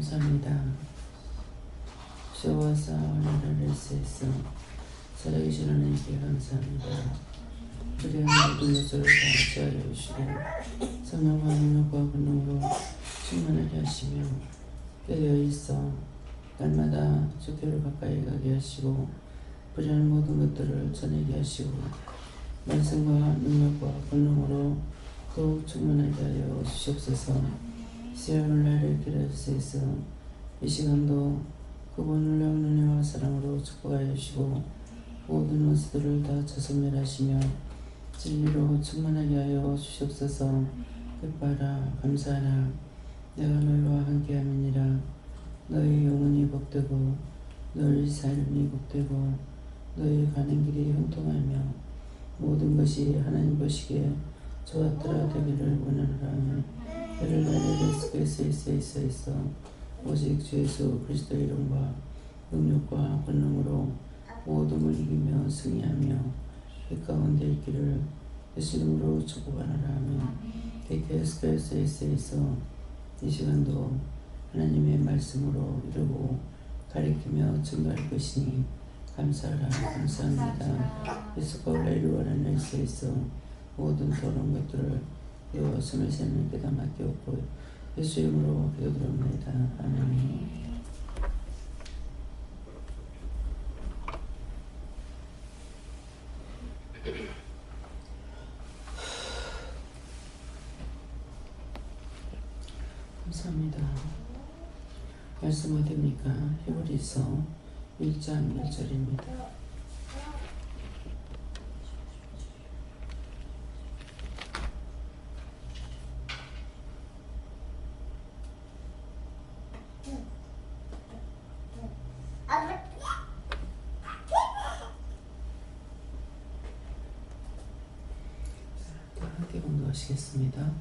감사합니다. 주와사 오늘을 위해서 살아계신 하나님께 감사합니다. 우리 모든 것을 다 지하여 주시고 성령과 능력과 권능으로 충만하게 하시며 깨어 있어 날마다 주께로 가까이 가게 하시고 불의한 모든 것들을 전하게 하시고 말씀과 능력과 권능으로 더욱 충만하게 하여 주시옵소서. 시험을 날을 기다리시서 이 시간도 그분을 영능력과 사랑으로 축복하여 주시고 모든 원수들을 다 저성멸하시며 진리로 충만하게 하여 주시옵소서. 기뻐하라 감사하라 내가 너희와 함께함이니라. 너희 영혼이 복되고 너희 삶이 복되고 너희 가는 길이 형통하며 모든 것이 하나님 보시기에 좋았더라 되기를 원하노라. 그를 나를 예수께서 있어 오직 주 예수 그리스도의 이름과 능력과 권능으로 모든 걸 이기며 승리하며 그 가운데 있기를 예수 이름으로 축복하노라 하며 예수께서 있어 이 시간도 하나님의 말씀으로 이루고 가리키며 증거할 것이니 감사하라 감사합니다. 예수가 원래 이루어가는 예수에 있어 모든 더러운 것들을 여호와 손을 세는 깨다 맡기옵고 예수 이름으로 기도드립니다. 아멘. 감사합니다. 말씀 어디입니까? 히브리서 1장 1절입니다. 함께 공부하시겠습니다.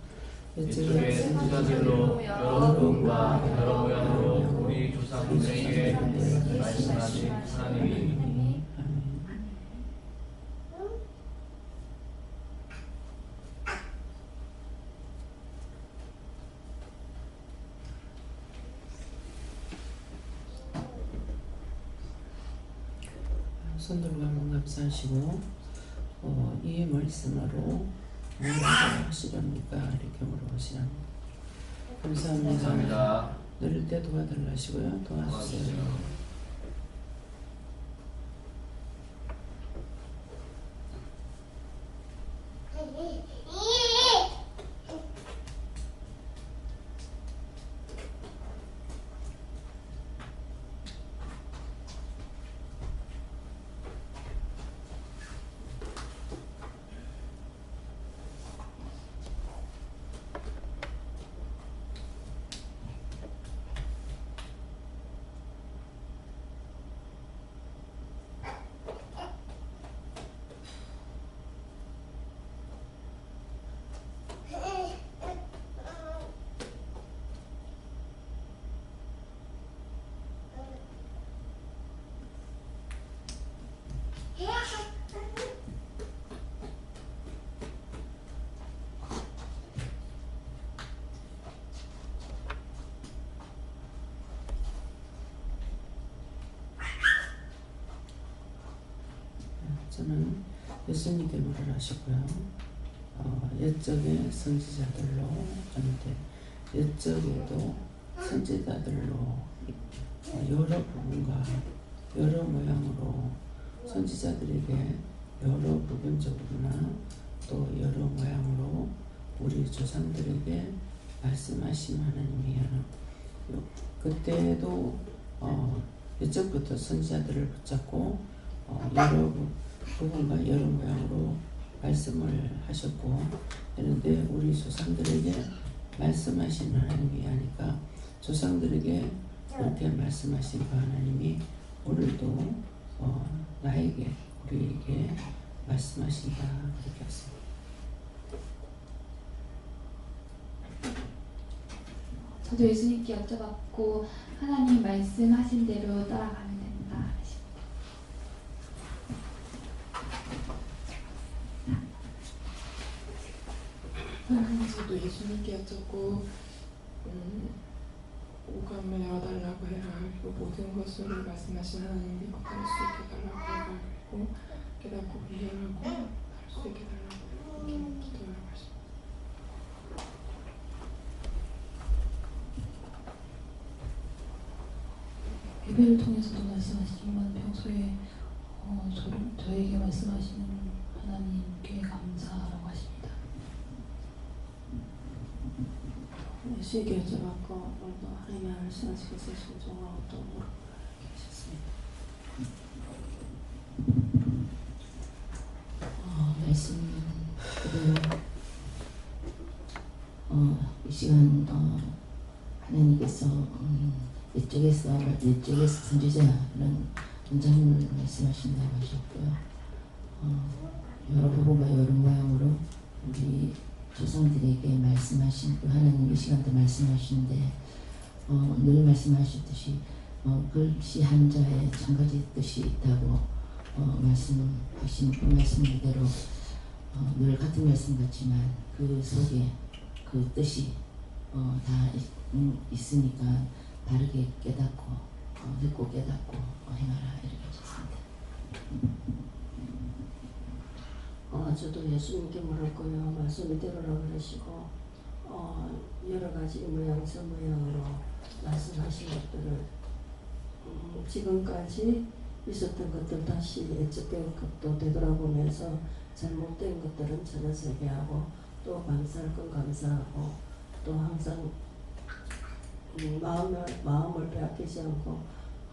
이쪽에 선지자들로 여러 분과 여러 모양으로 우리 조상들에게 말씀하신 하나님이 손들고 한번 감사하시고 이 말씀으로 뭐라고 하시렵니까? 이렇게 물어보시랍니다. 감사합니다. 누릴 때 도와달라 하시고요. 도와주세요. 저는 예수님께 말을 하시고요. 옛적의 선지자들로 하는데 옛적에도 선지자들로 여러 부분과 여러 모양으로 선지자들에게 여러 부분적으로나 또 여러 모양으로 우리 조상들에게 말씀하신 하나님이에요. 그때도 옛적부터 선지자들을 붙잡고 여러 부분과 여러 모양으로 말씀을 하셨고 그런데 우리 조상들에게 말씀하신 하나님이 하니까 조상들에게 그렇게 말씀하신 그 하나님이 오늘도 나에게 우리에게 말씀하신다 그렇게 했습니다. 저도 예수님께 여쭤봤고 하나님 말씀하신 대로 따라가면 된다. 저도 예수님께 여쭙고 오감을 열어달라고 해라. 그리고 모든 것을 말씀하신 하나님이 깨달을 수 있게 달라고 해라. 그리고 깨닫고 분별하고 할 수 있게 달라고 이렇게 기도하라고 하십니다. 예배를 통해서도 말씀하시지만 평소에 저에게 말씀하시는 하나님께 감사라고 하십니다. 예수에게 여쭤봤고 오늘도 하나님의 말씀하시겠어요. 순종하고 또 물어보라 이렇게 하셨습니다. 말씀 그대로 이 시간 하나님께서 이쪽에서 선지자는 원장님을 말씀하신다고 하셨고요. 여러 부분과 여러 모양으로 우리 조상들에게 말씀하신 그 하나님 이 시간도 말씀하시는데 늘 말씀하셨듯이 글씨 한자에 천가지 뜻이 있다고 말씀하신 그 말씀 그대로 늘 같은 말씀 같지만 그 속에 그 뜻이 다 있으니까 바르게 깨닫고 듣고 깨닫고 행하라 이렇게 하셨습니다. 저도 예수님께 물었고요. 말씀 이대로라고 그러시고 여러 가지 모양새 모양으로 말씀하신 것들을 지금까지 있었던 것들 다시 예측된 것도 되돌아보면서 잘못된 것들은 전혀 세배하고 또 감사할 건 감사하고 또 항상 마음을 빼앗기지 않고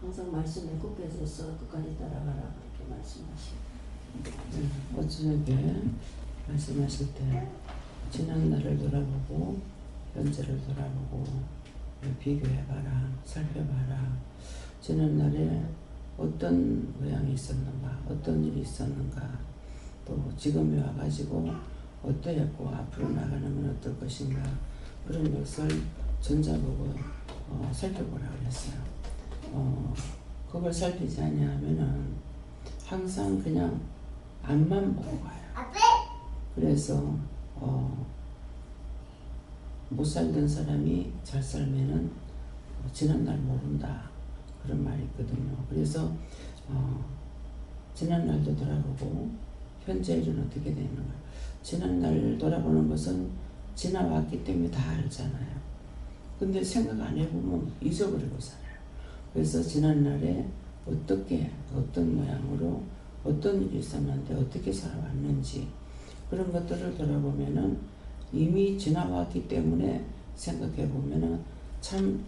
항상 말씀에 굳게 서서 끝까지 따라가라 그렇게 말씀하시고 어쩌게 말씀하실 때 지난 날을 돌아보고 현재를 돌아보고 비교해봐라 살펴봐라 지난 날에 어떤 모양이 있었는가 어떤 일이 있었는가 또 지금에 와가지고 어떠했고 앞으로 나가려면 어떨 것인가 그런 것을 전자보고 살펴보라 그랬어요. 그걸 살피지 않냐면은 항상 그냥 앞만 보고 가요. 그래서 못 살던 사람이 잘 살면은 지난날 모른다 그런 말이 있거든요. 그래서 지난날도 돌아보고 현재 일은 어떻게 되는가 지난날 돌아보는 것은 지나왔기 때문에 다 알잖아요. 근데 생각 안 해보면 잊어버리고 살아요. 그래서 지난날에 어떻게 어떤 모양으로 어떤 일이 있었는데 어떻게 살아왔는지 그런 것들을 돌아보면은 이미 지나왔기 때문에 생각해 보면은 참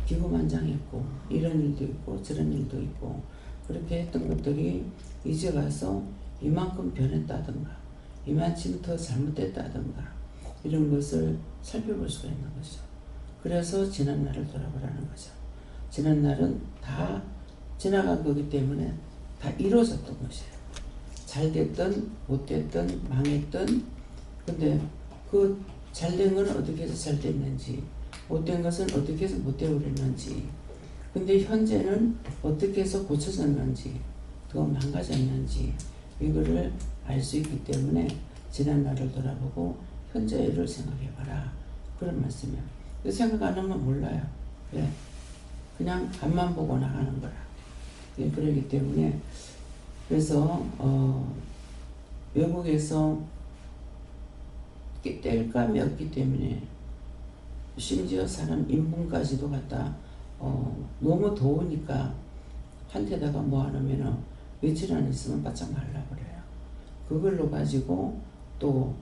기고만장했고 이런 일도 있고 저런 일도 있고 그렇게 했던 것들이 이제 가서 이만큼 변했다든가 이만큼 더 잘못됐다든가 이런 것을 살펴볼 수가 있는 거죠. 그래서 지난날을 돌아보라는 거죠. 지난날은 다 지나간 거기 때문에 다 이루어졌던 것이에요. 잘 됐든 못 됐든 망했든 근데 그 잘된 건 어떻게 해서 잘 됐는지 못된 것은 어떻게 해서 못 되어버렸는지 근데 현재는 어떻게 해서 고쳐졌는지 더 망가졌는지 이거를 알 수 있기 때문에 지난날을 돌아보고 현재를 생각해봐라 그런 말씀이에요. 생각 안 하면 몰라요. 왜? 그냥 앞만 보고 나가는 거라. 그러기 때문에 그래서 외국에서 뗄감이 없기 때문에 심지어 사람 인분까지도 갖다 너무 더우니까 한테다가 모아놓으면 며칠 안 있으면 바짝 말라버려요. 그걸로 가지고 또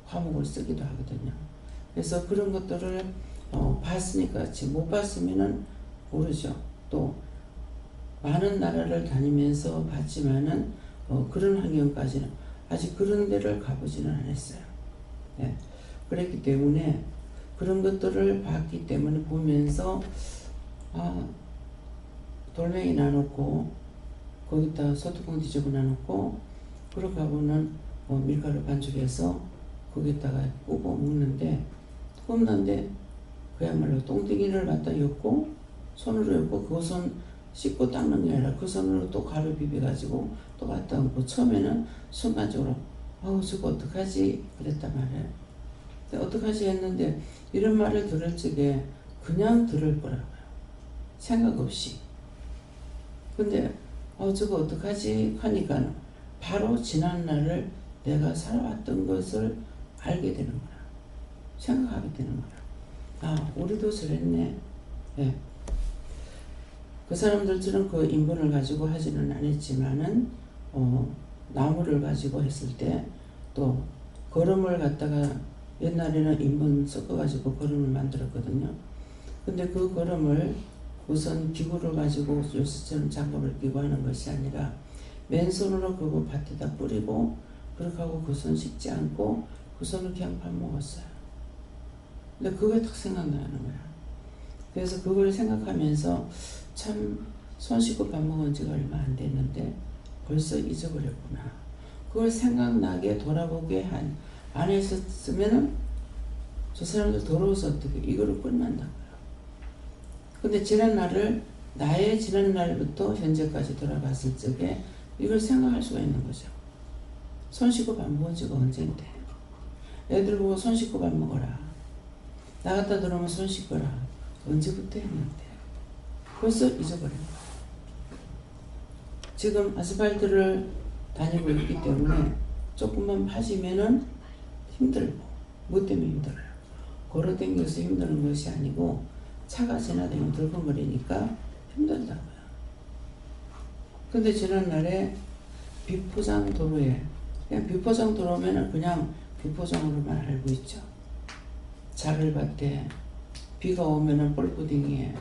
화목을 쓰기도 하거든요. 그래서 그런 것들을 봤으니까 그렇지 못 봤으면은 모르죠. 또 많은 나라를 다니면서 봤지만은 그런 환경까지는 아직 그런 데를 가보지는 않았어요. 네. 그랬기 때문에 그런 것들을 봤기 때문에 보면서 돌멩이 놔놓고 거기다 소뚜껑 뒤집어 놔놓고 그러고 하고는 밀가루 반죽해서 거기다가 구워 먹는데 굽는데 그야말로 똥덩이를 갖다 엮고 손으로 엮고 그 손 씻고 닦는 게 아니라 그 손으로 또 가루 비벼가지고 또 갖다 얹고 처음에는 순간적으로 저거 어떡하지 그랬단 말이에요. 어떡하지 했는데 이런 말을 들을 적에 그냥 들을 거라고요. 생각 없이. 근데 저거 어떡하지 하니까 바로 지난날을 내가 살아왔던 것을 알게 되는 거야. 생각하게 되는 거야. 아, 우리도 저랬네. 예. 그 사람들처럼 그 인분을 가지고 하지는 않았지만은 나무를 가지고 했을 때 또 거름을 갖다가 옛날에는 인분 섞어가지고 거름을 만들었거든요. 근데 그 거름을 우선 기구를 가지고 요새처럼 장갑을 끼고 하는 것이 아니라 맨손으로 그거 밭에다 뿌리고 그렇게 하고 그 손 씻지 않고 그 손을 그냥 밥 먹었어요. 근데 그게 딱 생각나는 거야. 그래서 그걸 생각하면서 참 손 씻고 밥 먹은 지가 얼마 안 됐는데 벌써 잊어버렸구나. 그걸 생각나게 돌아보게 안 했었으면은 저 사람들 더러워서 어떻게 이거를 끝난다고요. 근데 지난 날을 나의 지난 날부터 현재까지 돌아갔을 적에 이걸 생각할 수가 있는 거죠. 손 씻고 밥 먹은 지가 언젠데. 애들 보고 손 씻고 밥 먹어라. 나갔다 들어오면 손 씻거라. 언제부터 했는데. 벌써 잊어버린 거야. 지금 아스팔트를 다니고 있기 때문에 조금만 파지면은 힘들고, 뭐 때문에 힘들어요? 걸어 다녀서 힘드는 것이 아니고 차가 지나다니면 들컹거리니까 힘들다고요. 근데 지난날에 비포장 도로에, 그냥 비포장 도로면은 그냥 비포장으로만 알고 있죠. 자글밭에, 비가 오면은 뻘구덩이에.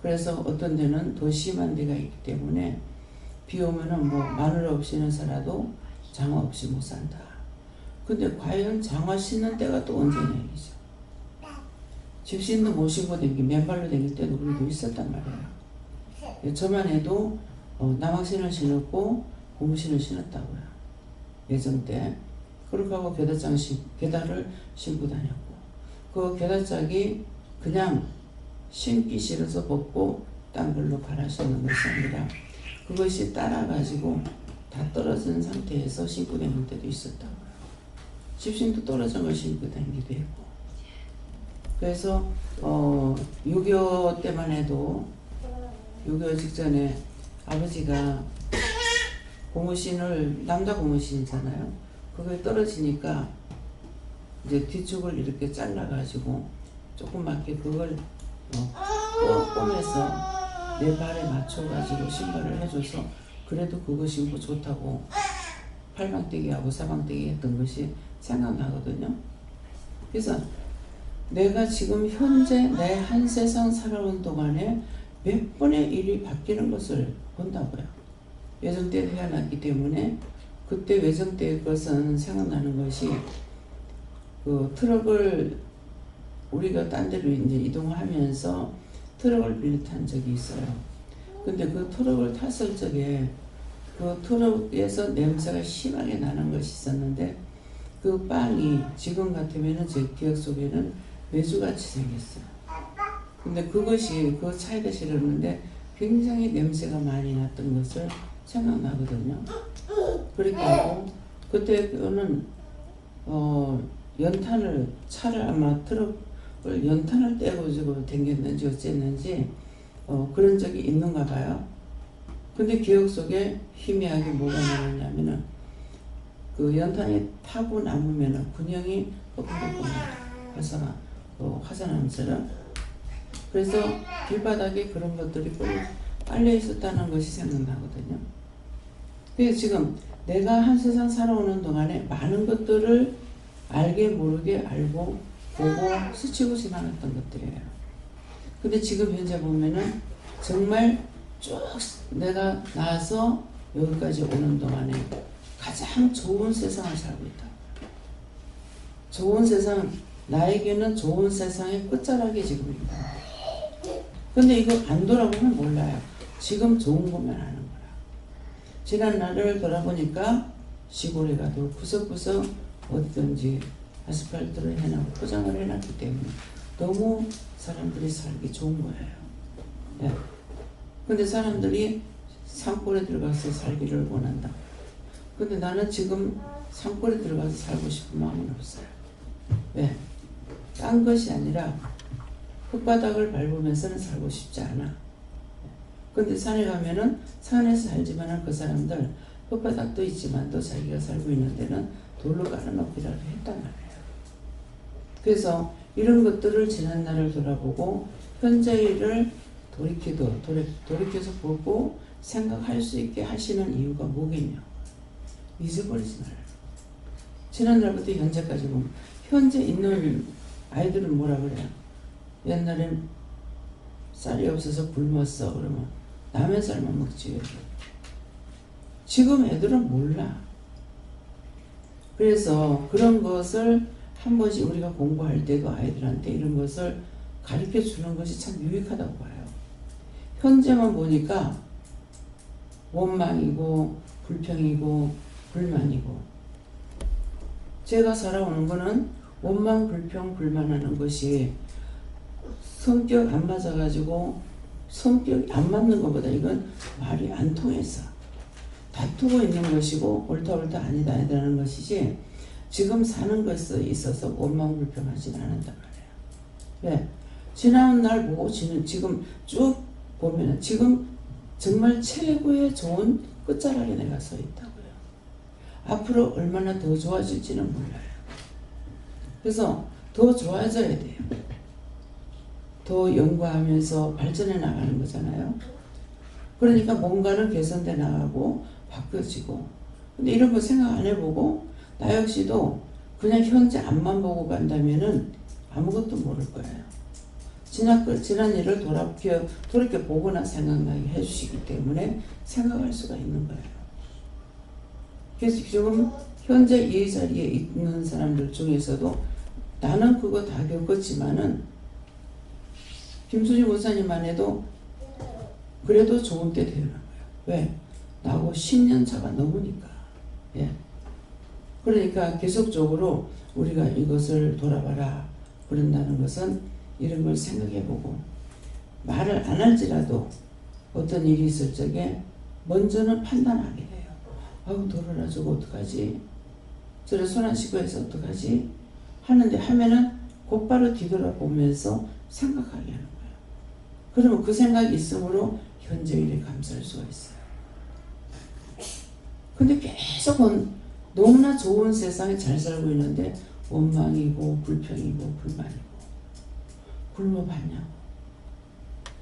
그래서 어떤 데는 더 심한 데가 있기 때문에 비 오면은 뭐 마늘 없이는 살아도 장화 없이 못 산다. 근데 과연 장화 신는 때가 또 언제냐 얘기죠. 집신도 못 신고 댕기, 맨발로 댕길 때도 우리도 있었단 말이에요. 저만 해도 남학신을 신었고 고무신을 신었다고요. 예전 때. 그렇게 하고 겨다를 신고 다녔고, 그 겨다짝이 그냥 신기 싫어서 벗고 딴 걸로 갈아 신는 것이 아니라 그것이 따라가지고 다 떨어진 상태에서 신고 다닐 때도 있었다고요. 집신도 떨어진 걸 신고 다니기도 했고. 그래서 6.25 때만 해도 6.25 직전에 아버지가 고무신을, 남자 고무신이잖아요. 그게 떨어지니까 이제 뒤쪽을 이렇게 잘라가지고 조그맣게 그걸 꼬매서 내 발에 맞춰가지고 신발을 해줘서 그래도 그거 신고 좋다고 팔방떼기하고 사방떼기 했던 것이 생각나거든요. 그래서 내가 지금 현재 내 한 세상 살아온 동안에 몇 번의 일이 바뀌는 것을 본다고요. 외정 때 태어났기 때문에 그때 외정 때의 것은 생각나는 것이 그 트럭을 우리가 딴 데로 이제 이동하면서 트럭을 빌려 탄 적이 있어요. 근데 그 트럭을 탔을 적에 그 트럭에서 냄새가 심하게 나는 것이 있었는데 그 빵이 지금 같으면은 제 기억 속에는 메주같이 생겼어요. 근데 그것이 그 차에다 실었는데 굉장히 냄새가 많이 났던 것을 생각나거든요. 그렇게 하고 그때는 연탄을 차를 아마 트럭을 연탄을 떼고 지고 댕겼는지 어쨌는지 그런 적이 있는가 봐요. 근데 기억 속에 희미하게 뭐가 나느냐면은 그 연탄이 타고 남으면은 군형이 뽀송뽀송 화산암처럼. 그래서 길바닥에 그런 것들이 깔려 있었다는 것이 생각나거든요. 그래서 지금 내가 한 세상 살아오는 동안에 많은 것들을 알게 모르게 알고 보고 스치고 지나갔던 것들이에요. 근데 지금 현재 보면은 정말 쭉 내가 나와서 여기까지 오는 동안에 가장 좋은 세상을 살고 있다. 좋은 세상, 나에게는 좋은 세상의 끝자락이 지금입니다. 근데 이거 안 돌아보면 몰라요. 지금 좋은 것만 아는 거라. 지난 날을 돌아보니까 시골에 가도 구석구석 어디든지 아스팔트를 해놓고 포장을 해놨기 때문에 너무 사람들이 살기 좋은 거예요. 네. 근데 사람들이 산골에 들어가서 살기를 원한다. 근데 나는 지금 산골에 들어가서 살고 싶은 마음은 없어요. 왜? 딴 것이 아니라 흙바닥을 밟으면서는 살고 싶지 않아. 근데 산에 가면은 산에서 살지만은 그 사람들 흙바닥도 있지만 또 자기가 살고 있는 데는 돌로 깔아놓기라도 했단 말이에요. 그래서 이런 것들을 지난 날을 돌아보고 현재를 돌이켜서 보고 생각할 수 있게 하시는 이유가 뭐겠냐. 잊어버리지 말아요. 지난 날부터 현재까지 보면 현재 있는 아이들은 뭐라 그래요? 옛날엔 쌀이 없어서 굶었어. 그러면 남의 쌀만 먹지. 지금 애들은 몰라. 그래서 그런 것을 한 번씩 우리가 공부할 때도 아이들한테 이런 것을 가르쳐 주는 것이 참 유익하다고 봐요. 현재만 보니까 원망이고 불평이고 불만이고, 제가 살아오는 거는 원망 불평 불만하는 것이 성격 안 맞아가지고 성격이 안 맞는 것보다 이건 말이 안 통해서 다투고 있는 것이고 옳다 아니다 아니다라는 것이지, 지금 사는 것에 있어서 원망 불평하지는 않는단 말이에요. 왜? 지난 날 보고 지금 쭉 보면은 지금 정말 최고의 좋은 끝자락에 내가 서 있다고요. 앞으로 얼마나 더 좋아질지는 몰라요. 그래서 더 좋아져야 돼요. 더 연구하면서 발전해 나가는 거잖아요. 그러니까 뭔가는 개선돼 나가고 바뀌어지고. 근데 이런 거 생각 안 해보고 나 역시도 그냥 현재 앞만 보고 간다면은 아무것도 모를 거예요. 지난 일을 돌이켜 보거나 생각나게 해주시기 때문에 생각할 수가 있는 거예요. 그래서 지금 현재 이 자리에 있는 사람들 중에서도 나는 그거 다 겪었지만은 김수지 목사님만 해도 그래도 좋은 때 되는 거예요. 왜? 나하고 10년 차가 넘으니까. 예. 그러니까 계속적으로 우리가 이것을 돌아봐라 그런다는 것은 이런 걸 생각해보고, 말을 안 할지라도 어떤 일이 있을 적에 먼저는 판단하게 돼요. 아우 돌아라 저거 어떡하지? 저래 손 안 씻고 해서 어떡하지? 하는데 하면은 곧바로 뒤돌아보면서 생각하게 하는 거예요. 그러면 그 생각이 있으므로 현재 일에 감사할 수가 있어요. 근데 계속 너무나 좋은 세상에 잘 살고 있는데 원망이고 불평이고 불만이고 굶어봤냐고.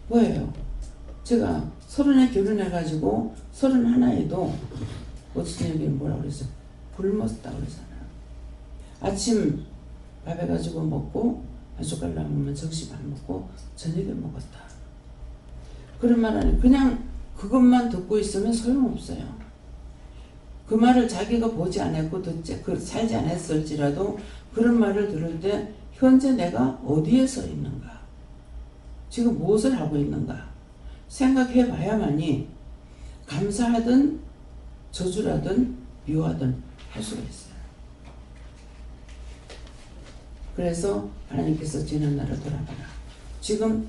뭐예요? 제가 30에 결혼해가지고 31에도 어떤 얘기 뭐라고 그랬어요? 굶었다고 그러잖아요. 아침 밥 해가지고 먹고 한 숟갈 남으면 점심 안 먹고 저녁에 먹었다. 그런 말 아니에요. 그냥 그것만 듣고 있으면 소용없어요. 그 말을 자기가 보지 않았고 살지 않았을지라도 그런 말을 들을 때 현재 내가 어디에 서 있는가, 지금 무엇을 하고 있는가 생각해 봐야만이 감사하든 저주라든 미워하든 할 수가 있어요. 그래서 하나님께서 지난 날을 돌아봐라. 지금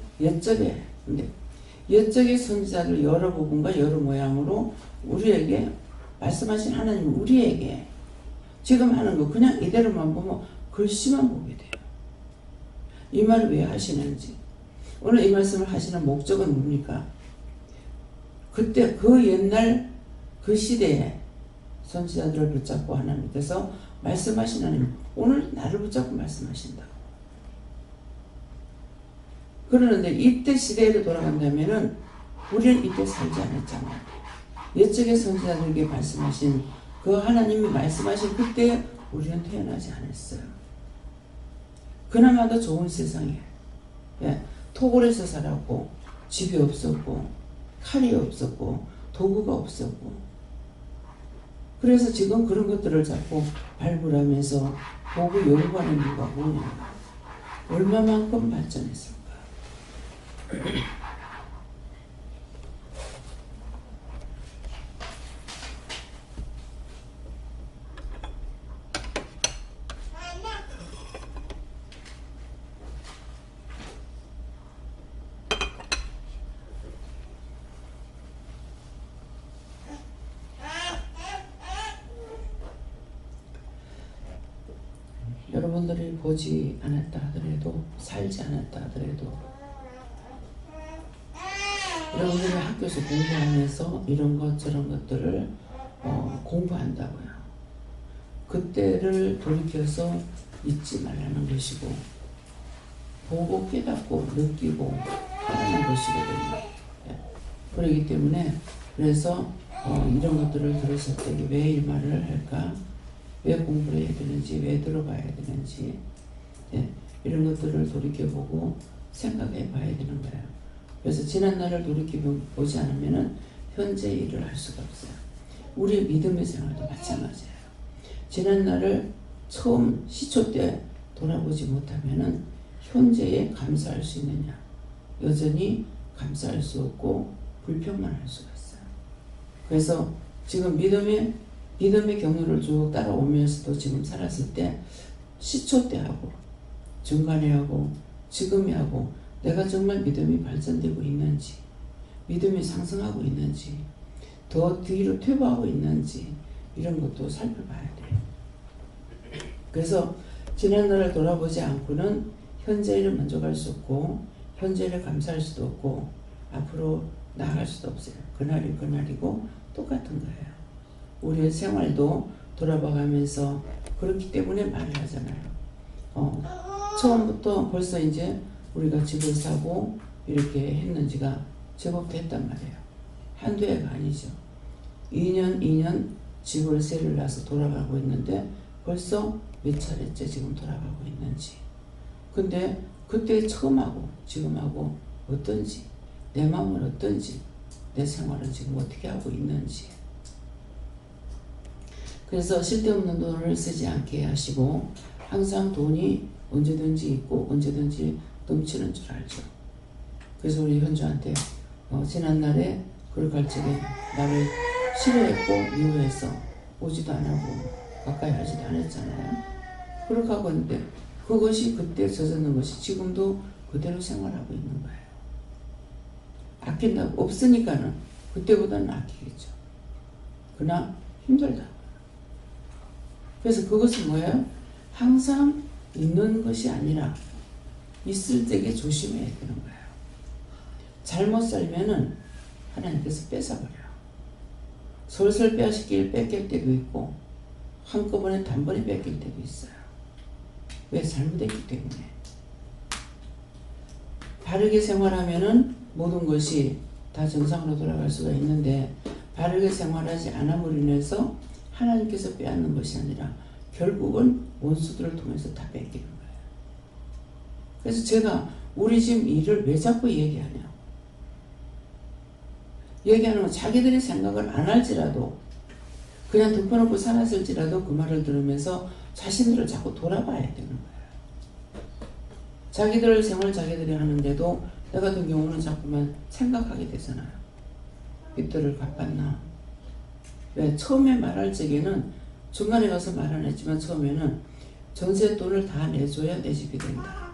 옛적의 선지자들 여러 부분과 여러 모양으로 우리에게 말씀하신 하나님은 우리에게 지금 하는 거 그냥 이대로만 보면 글씨만 보게 돼요. 이 말을 왜 하시는지, 오늘 이 말씀을 하시는 목적은 뭡니까? 그때 그 옛날 그 시대에 선지자들을 붙잡고 하나님께서 말씀하신 하나님, 오늘 나를 붙잡고 말씀하신다고. 그러는데 이때 시대로 돌아간다면은 우리는 이때 살지 않았잖아요. 옛적의 선지자들에게 말씀하신 그 하나님이 말씀하신 그때 우리는 태어나지 않았어요. 그나마도 좋은 세상에, 예, 토굴에서 살았고 집이 없었고 칼이 없었고 도구가 없었고, 그래서 지금 그런 것들을 자꾸 발굴하면서 보고 연구하는 이유가 뭐냐, 얼마만큼 발전했을까. 여러분들이 보지 않았다 하더라도 살지 않았다 하더라도 여러분들이 학교에서 공부하면서 이런 것 저런 것들을 공부한다고요. 그때를 돌이켜서 잊지 말라는 것이고 보고 깨닫고 느끼고 하는 것이거든요. 그렇기 때문에 그래서 이런 것들을 들었을 때 왜 이 말을 할까? 왜 공부를 해야 되는지, 왜 들어봐야 되는지 이런 것들을 돌이켜보고 생각해 봐야 되는 거예요. 그래서 지난 날을 돌이켜보지 않으면 현재 일을 할 수가 없어요. 우리 믿음의 생활도 마찬가지예요. 지난 날을 처음 시초 때 돌아보지 못하면 현재에 감사할 수 있느냐? 여전히 감사할 수 없고 불평만 할 수가 있어요. 그래서 지금 믿음의 경로를 쭉 따라오면서도 지금 살았을 때 시초 때 하고 중간에 하고 지금에 하고 내가 정말 믿음이 발전되고 있는지, 믿음이 상승하고 있는지, 더 뒤로 퇴보하고 있는지 이런 것도 살펴봐야 돼요. 그래서 지난날을 돌아보지 않고는 현재를 만족할 수 없고 현재를 감사할 수도 없고 앞으로 나아갈 수도 없어요. 그날이 그날이고 똑같은 거예요. 우리의 생활도 돌아봐가면서 그렇기 때문에 말을 하잖아요. 처음부터 벌써 이제 우리가 집을 사고 이렇게 했는지가 제법 됐단 말이에요. 한두 해가 아니죠. 2년 집을 세를 놔서 돌아가고 있는데 벌써 몇 차례째 지금 돌아가고 있는지. 근데 그때 처음하고 지금하고 어떤지, 내 마음은 어떤지, 내 생활은 지금 어떻게 하고 있는지. 그래서 쓸데없는 돈을 쓰지 않게 하시고 항상 돈이 언제든지 있고 언제든지 넘치는 줄 알죠. 그래서 우리 현주한테 지난날에 그럴 적에 나를 싫어했고 미워해서 오지도 안 하고 가까이 하지도 않았잖아요. 그렇게 하고 있는데 그것이 그때 젖었는 것이 지금도 그대로 생활하고 있는 거예요. 아낀다고 없으니까는 그때보다는 아끼겠죠. 그러나 힘들다. 그래서 그것은 뭐예요? 항상 있는 것이 아니라 있을 때에 조심해야 되는 거예요. 잘못 살면은 하나님께서 뺏어버려요. 솔솔 뺏길 때도 있고 한꺼번에 단번에 뺏길 때도 있어요. 왜? 잘못했기 때문에. 바르게 생활하면은 모든 것이 다 정상으로 돌아갈 수가 있는데 바르게 생활하지 않음으로 인해서 하나님께서 빼앗는 것이 아니라 결국은 원수들을 통해서 다 뺏기는 거예요. 그래서 제가 우리 집 일을 왜 자꾸 얘기하냐. 얘기하는 건 자기들이 생각을 안 할지라도 그냥 덮어놓고 살았을지라도 그 말을 들으면서 자신들을 자꾸 돌아봐야 되는 거예요. 자기들 생활 자기들이 하는데도 나 같은 경우는 자꾸만 생각하게 되잖아요. 빚들을 갚았나. 왜? 처음에 말할 적에는 중간에 가서 말 안 했지만 처음에는 전세 돈을 다 내줘야 내 집이 된다.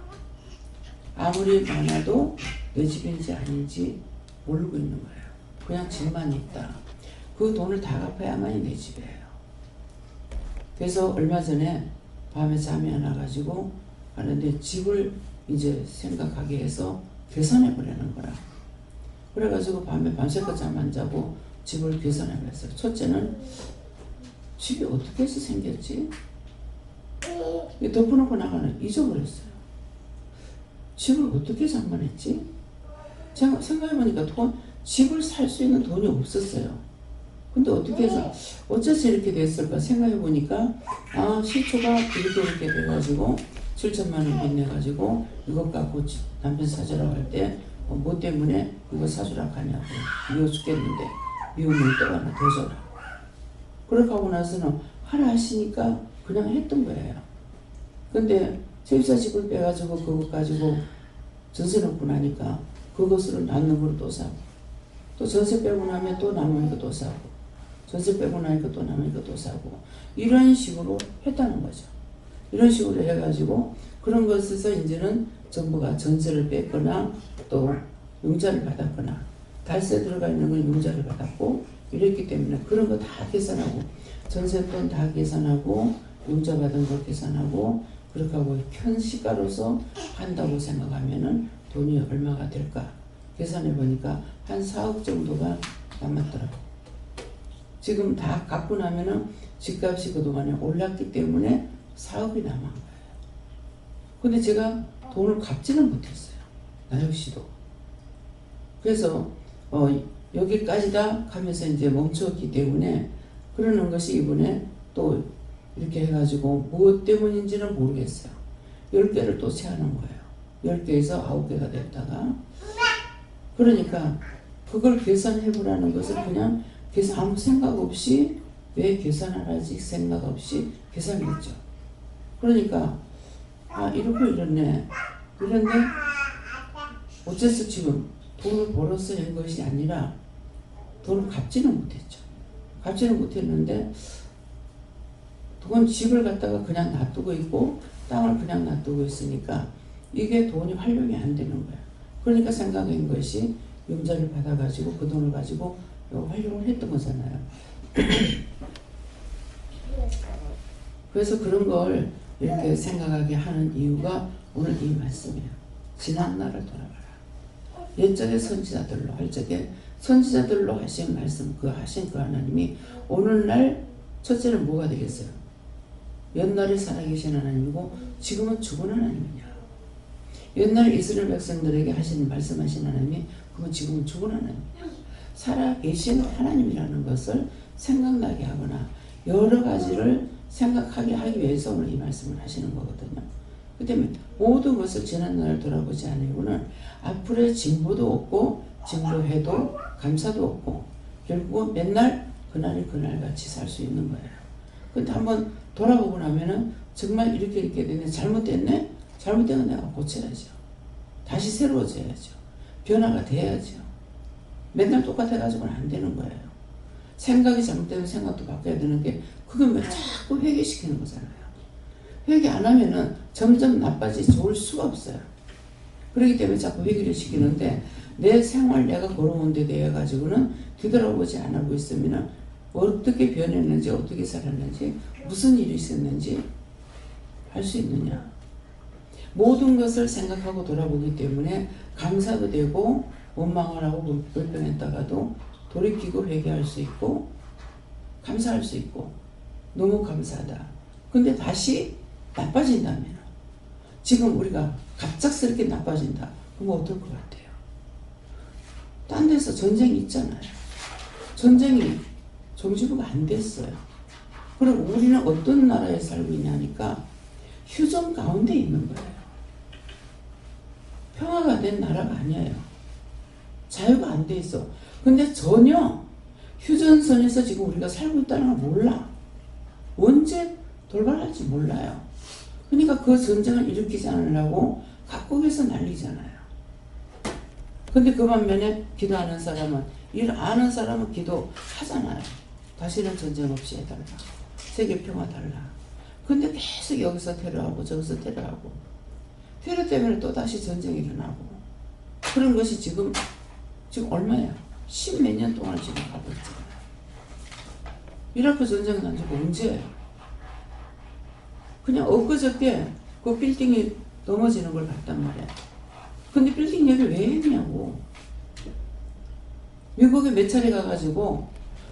아무리 많아도 내 집인지 아닌지 모르고 있는 거예요. 그냥 집만 있다. 그 돈을 다 갚아야만이 내 집이에요. 그래서 얼마 전에 밤에 잠이 안 와가지고 하는데 집을 이제 생각하게 해서 계산해 보려는 거라. 그래가지고 밤에 밤새껏 잠 안 자고 집을 계산해 봤어요. 첫째는 집이 어떻게 해서 생겼지? 덮어놓고 나가는 잊어버렸어요. 집을 어떻게 장만했지? 제가 생각해보니까 집을 살 수 있는 돈이 없었어요. 근데 어떻게 해서 어째서 이렇게 됐을까 생각해보니까 시초가 이렇게 돼가지고 7천만 원 빚내가지고 이것 갖고 남편 사주라고 할 때 뭐 때문에 이거 사주라고 하냐고 미워 죽겠는데 미우면 또 하나 더 줘라. 그렇게 하고 나서는 하라 하시니까 그냥 했던 거예요. 근데 세입자 집을 빼가지고 그것 가지고 전세 놓고 나니까 그것으로 남는 걸 또 사고 또 전세 빼고 나면 또 남은 거 또 사고 전세 빼고 나니까 또 남은 거 또 사고 이런 식으로 했다는 거죠. 이런 식으로 해가지고 그런 것에서 이제는 정부가 전세를 뺐거나 또 융자를 받았거나 달세 들어가 있는 건 융자를 받았고 이랬기 때문에 그런 거 다 계산하고 전세돈 다 계산하고 융자 받은 거 계산하고 그렇게 하고 현시가로서 한다고 생각하면은 돈이 얼마가 될까? 계산해 보니까 한 4억 정도가 남았더라고. 지금 다 갚고 나면은 집값이 그동안에 올랐기 때문에 4억이 남은 거예요. 근데 제가 돈을 갚지는 못했어요. 나 역시도. 그래서 여기까지다 하면서 이제 멈췄기 때문에 그러는 것이 이번에 또 이렇게 해가지고 무엇 때문인지는 모르겠어요. 10개를 또 채하는 거예요. 10개에서 9개가 됐다가. 그러니까 그걸 계산해보라는 것을 그냥 아무 생각 없이 왜 계산을 하지 생각 없이 계산했죠. 그러니까 이렇고 이렇네. 그런데 어째서 지금 돈을 벌어서 한 것이 아니라 돈을 갚지는 못했죠. 갚지는 못했는데 그건 집을 갖다가 그냥 놔두고 있고 땅을 그냥 놔두고 있으니까 이게 돈이 활용이 안 되는 거야. 그러니까 생각한 것이 융자를 받아가지고 그 돈을 가지고 활용을 했던 거잖아요. 그래서 그런 걸 이렇게 생각하게 하는 이유가 오늘 이 말씀이에요. 지난 날을 돌아봐라. 옛적의 선지자들로 할 적에 선지자들로 하신 말씀 하신 그 하나님이 오늘날 첫째는 뭐가 되겠어요? 옛날에 살아계신 하나님이고 지금은 죽은 하나님이냐. 옛날 이스라엘 백성들에게 말씀하신 하나님이 그건 지금은 죽은 하나님이냐. 살아계신 하나님이라는 것을 생각나게 하거나 여러 가지를 생각하게 하기 위해서 오늘 이 말씀을 하시는 거거든요. 그 때문에 모든 것을 지난 날을 돌아보지 않으고는 앞으로의 진보도 없고 진보해도 감사도 없고 결국은 맨날 그날이 그날같이 살 수 있는 거예요. 근데 한번 돌아보고 나면은 정말 이렇게 되네. 잘못됐네? 잘못된 건 내가 고쳐야죠. 다시 새로워져야죠. 변화가 돼야죠. 맨날 똑같아가지고는 안 되는 거예요. 생각이 잘못되면 생각도 바꿔야 되는 게 그게 왜 자꾸 회개시키는 거잖아요. 회개 안 하면은 점점 나빠지지 좋을 수가 없어요. 그렇기 때문에 자꾸 회개를 시키는데 내 생활 내가 걸어온 데 대해 가지고는 뒤돌아보지 안 하고 있으면은 어떻게 변했는지 어떻게 살았는지 무슨 일이 있었는지 알 수 있느냐. 모든 것을 생각하고 돌아보기 때문에 감사도 되고 원망을 하고 불평했다가도 돌이키고 회개할 수 있고 감사할 수 있고 너무 감사하다. 근데 다시 나빠진다면 지금 우리가 갑작스럽게 나빠진다. 그럼 어떨 것 같아요? 딴 데서 전쟁이 있잖아요. 전쟁이 종지부가 안 됐어요. 그럼 우리는 어떤 나라에 살고 있냐니까 휴전 가운데 있는 거예요. 평화가 된 나라가 아니에요. 자유가 안 돼 있어. 근데 전혀 휴전선에서 지금 우리가 살고 있다는 걸 몰라. 언제 돌발할지 몰라요. 그러니까 그 전쟁을 일으키지 않으려고 각국에서 난리잖아요. 근데 그 반면에 기도하는 사람은 일 아는 사람은 기도하잖아요. 다시는 전쟁 없이 해달라. 세계 평화 달라. 근데 계속 여기서 테러하고 저기서 테러하고 테러 때문에 또 다시 전쟁이 일어나고 그런 것이 지금 얼마야? 10몇 년 동안 지금 가고 있잖아요. 이라크 전쟁 난 지가 언제예요? 그냥 엊그저께 그 빌딩이 넘어지는 걸 봤단 말이야. 근데 빌딩 얘기를 왜 했냐고. 미국에 몇 차례 가가지고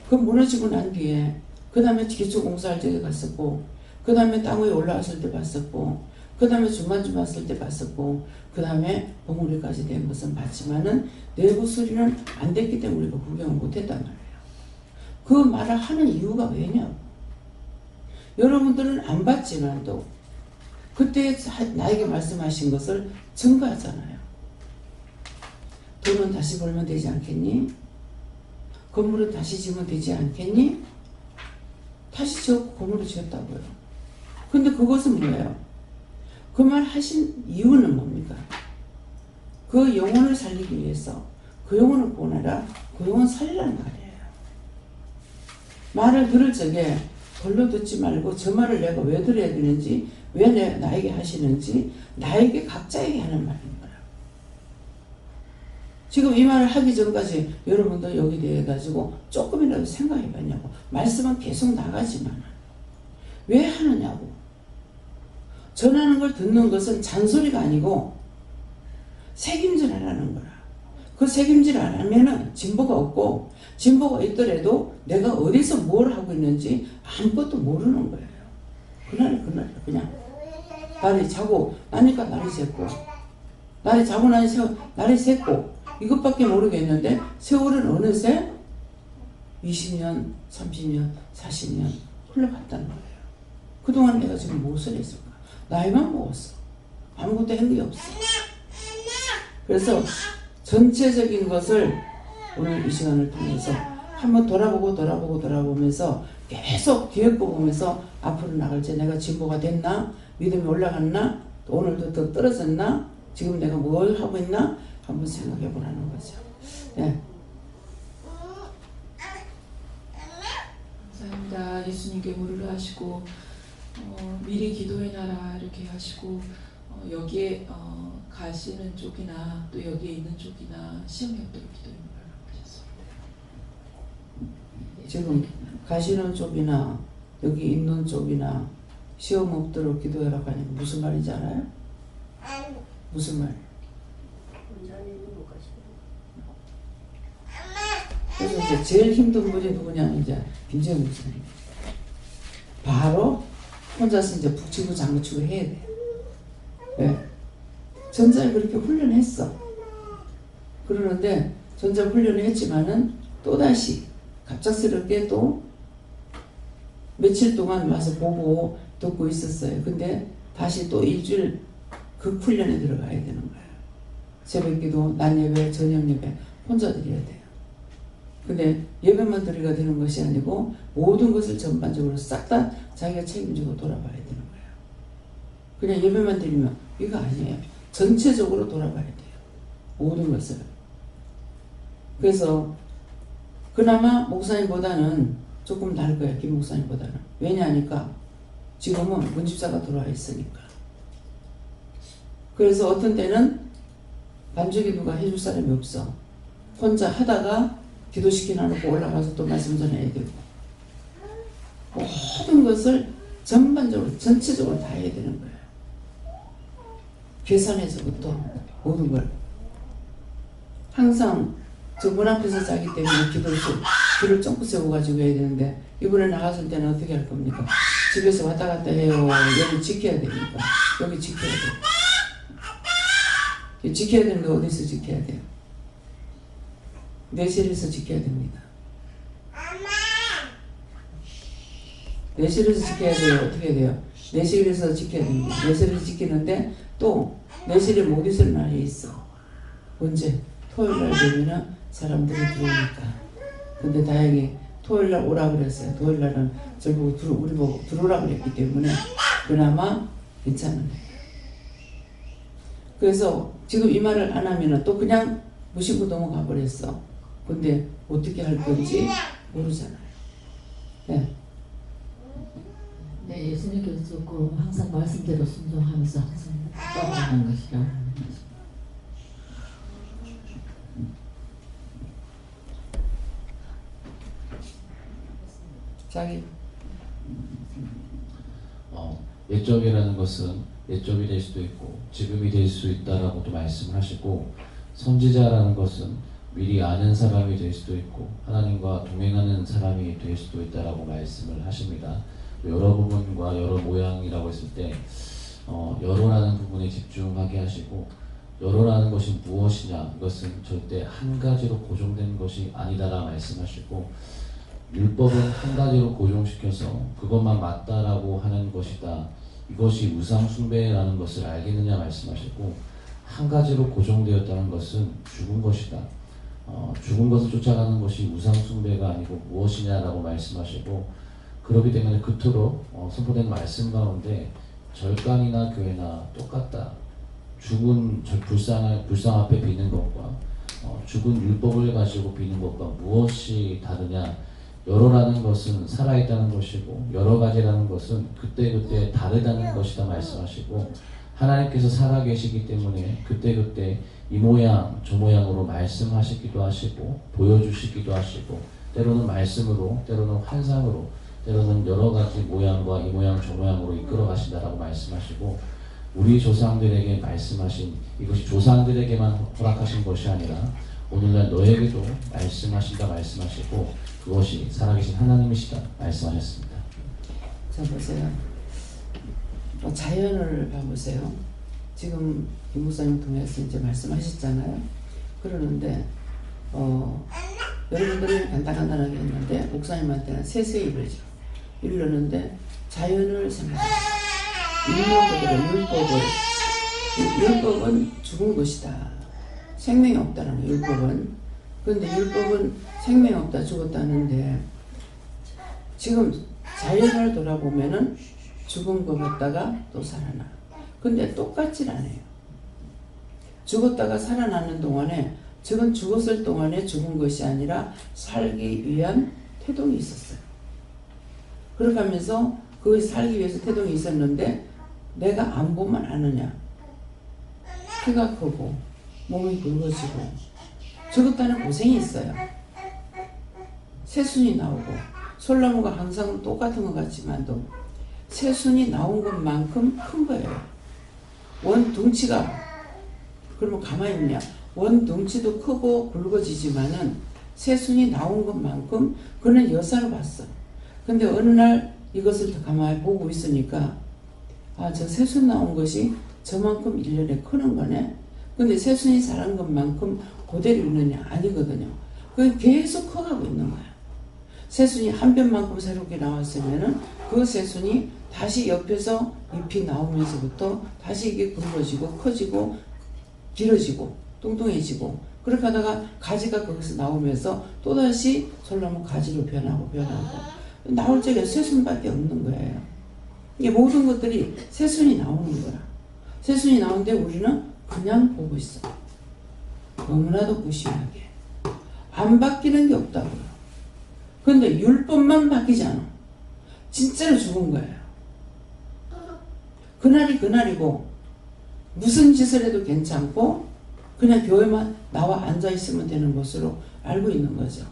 그 무너지고 난 뒤에 그 다음에 기초공사할 적에 갔었고 그 다음에 땅 위에 올라왔을 때 봤었고 그 다음에 중간쯤 왔을 때 봤었고 그 다음에 봉우리까지 된 것은 봤지만은 내부 수리는 안 됐기 때문에 우리가 구경을 못했단 말이에요. 그 말을 하는 이유가 왜냐고. 여러분들은 안 봤지만 또 그때 나에게 말씀하신 것을 증거하잖아요. 돈은 다시 벌면 되지 않겠니? 건물은 다시 지으면 되지 않겠니? 다시 건물을 지었다고요. 근데 그것은 뭐예요? 그 말 하신 이유는 뭡니까? 그 영혼을 살리기 위해서 그 영혼을 구원하라. 그 영혼 살리라는 말이에요. 말을 들을 적에 별로 듣지 말고 저 말을 내가 왜 들어야 되는지 왜 나에게 하시는지 나에게 각자에게 하는 말인 거야. 지금 이 말을 하기 전까지 여러분도 여기 대해 가지고 조금이라도 생각해 봤냐고. 말씀은 계속 나가지만 왜 하느냐고. 전하는 걸 듣는 것은 잔소리가 아니고 책임질 하라는 거라. 그 책임질 안 하면은 진보가 없고, 진보가 있더라도 내가 어디서 뭘 하고 있는지 아무것도 모르는 거예요. 그날 그냥 날이 자고 나니까 날이 샜고, 날이 자고 나니 날이 샜고, 이것밖에 모르겠는데 세월은 어느새 20년, 30년, 40년 흘러갔다는 거예요. 그동안 내가 지금 무엇을 했을까? 나이만 먹었어. 아무것도 한 게 없어. 그래서 전체적인 것을 오늘 이 시간을 통해서 한번 돌아보면서 계속 뒤에 거 보면서 앞으로 나갈 때 내가 진보가 됐나? 믿음이 올라갔나? 또 오늘도 더 떨어졌나? 지금 내가 뭘 하고 있나? 한번 생각해 보라는 거죠. 네. 감사합니다. 예수님께 무릎을 하시고 미리 기도의 나라 이렇게 하시고 여기에 가시는 쪽이나 또 여기에 있는 쪽이나 시험이 없도록 기도해 보라고 하셨습니다. 지금 가시는 쪽이나 여기 있는 쪽이나 시험 없도록 기도해라고 하니까 무슨 말인지 알아요? 무슨 말? 그래서 이제 제일 힘든 분이 누구냐면 이제 김재현 목사님. 바로 혼자서 이제 북치고 장구치고 해야 돼. 왜? 전자에 그렇게 훈련했어. 그러는데 전자 훈련을 했지만은 또다시 갑작스럽게 또 며칠 동안 와서 보고 듣고 있었어요. 근데 다시 또 일주일 그 훈련에 들어가야 되는 거예요. 새벽기도, 낮예배, 저녁예배 혼자 드려야 돼요. 근데 예배만 드리가 되는 것이 아니고 모든 것을 전반적으로 싹 다 자기가 책임지고 돌아봐야 되는 거예요. 그냥 예배만 드리면 이거 아니에요. 전체적으로 돌아봐야 돼요. 모든 것을. 그래서 그나마 목사님보다는 조금 나을 거예요. 김 목사님보다는. 왜냐하니까 지금은 문집사가 들어와 있으니까. 그래서 어떤 때는 반주기 누가 해줄 사람이 없어. 혼자 하다가 기도시켜놓고 올라가서 또 말씀 전해야 되고, 모든 것을 전반적으로 전체적으로 다 해야 되는 거예요. 계산에서부터 모든 걸. 항상 저 문 앞에서 자기 때문에 길을 쫑긋 세워가지고 해야 되는데, 이번에 나갔을 때는 어떻게 할 겁니까? 집에서 왔다 갔다 해요. 여기 지켜야 되니까. 여기 지켜야 돼요. 지켜야 되는데 어디서 지켜야 돼요? 내실에서 지켜야 됩니다. 내실에서 지켜야 돼요. 어떻게 해야 돼요? 내실에서 지켜야 됩니다. 내실에서 지키는데 또 내실에 못 있을 날이 있어. 언제? 토요일날 되면은 사람들이 들어오니까. 근데 다행히 토요일날 오라 그랬어요. 토요일날은 저보고 우리 보고 들어오라 그랬기 때문에 그나마 괜찮은 거예요. 그래서 지금 이 말을 안 하면은 또 그냥 무심코 넘어가 버렸어. 근데 어떻게 할 건지 모르잖아요. 네. 네, 예수님께서 그 항상 말씀대로 순종하면서 항상 따라가는 것이라. 자기 예적이라는 것은 예적이 될 수도 있고 지금이 될 수 있다라고도 말씀을 하시고, 선지자라는 것은 미리 아는 사람이 될 수도 있고 하나님과 동행하는 사람이 될 수도 있다라고 말씀을 하십니다. 여러 부분과 여러 모양이라고 했을 때 여러라는 부분에 집중하게 하시고, 여러라는 것이 무엇이냐, 이것은 절대 한 가지로 고정된 것이 아니다라 말씀하시고, 율법은 한 가지로 고정시켜서 그것만 맞다라고 하는 것이다, 이것이 우상 숭배라는 것을 알겠느냐 말씀하시고, 한 가지로 고정되었다는 것은 죽은 것이다, 죽은 것을 쫓아가는 것이 우상 숭배가 아니고 무엇이냐라고 말씀하시고, 그렇기 때문에 그토록 선포된 말씀 가운데 절간이나 교회나 똑같다. 죽은 불상 앞에 비는 것과 죽은 율법을 가지고 비는 것과 무엇이 다르냐. 여러라는 것은 살아있다는 것이고 여러 가지라는 것은 그때그때 다르다는 것이다 말씀하시고, 하나님께서 살아계시기 때문에 그때그때 이 모양 저 모양으로 말씀하시기도 하시고 보여주시기도 하시고, 때로는 말씀으로 때로는 환상으로 때로는 여러 가지 모양과 이 모양 저 모양으로 이끌어 가신다라고 말씀하시고, 우리 조상들에게 말씀하신 이것이 조상들에게만 허락하신 것이 아니라 오늘날 너에게도 말씀하신다 말씀하시고, 그것이 살아계신 하나님이시다 말씀하셨습니다. 자 보세요. 자연을 봐보세요. 지금 김 목사님 통해서 이제 말씀하셨잖아요. 그러는데 여러분들은 간단하게 했는데 목사님한테는 세세히 이르는데 자연을 생각해요. 율법은 죽은 것이다. 생명이 없다는 거예요, 율법은. 그런데 율법은 생명이 없다, 죽었다는데 지금 자연을 돌아보면은 죽은 것 같다가 또 살아나. 근데 똑같질 않아요. 죽었다가 살아나는 동안에 저건 죽었을 동안에 죽은 것이 아니라 살기 위한 태동이 있었어요. 그렇게 하면서 그것이 살기 위해서 태동이 있었는데 내가 안 보면 아느냐. 키가 크고 몸이 굵어지고 죽었다는 고생이 있어요. 새순이 나오고 솔나무가 항상 똑같은 것 같지만도 새순이 나온 것만큼 큰 거예요. 원둥치가 그러면 가만히 있냐. 원둥치도 크고 굵어지지만은 새순이 나온 것만큼 그는 여사로 봤어. 근데 어느 날 이것을 더 가만히 보고 있으니까 저 새순 나온 것이 저만큼 1년에 크는 거네. 근데 새순이 자란 것만큼 그대로 있느냐? 아니거든요. 그게 계속 커가고 있는 거야. 새순이 한 뼘만큼 새롭게 나왔으면은 그 새순이 다시 옆에서 잎이 나오면서부터 다시 이게 굵어지고 커지고 길어지고 뚱뚱해지고 그렇게 하다가 가지가 거기서 나오면서 또다시 솔나무 가지로 변하고 나올 적에 새순밖에 없는 거예요. 이게 모든 것들이 새순이 나오는 거야. 새순이 나오는데 우리는 그냥 보고 있어. 너무나도 무심하게. 안 바뀌는 게 없다고요. 그런데 율법만 바뀌잖아. 진짜로 죽은 거예요. 그날이 그날이고 무슨 짓을 해도 괜찮고 그냥 교회만 나와 앉아있으면 되는 것으로 알고 있는 거죠.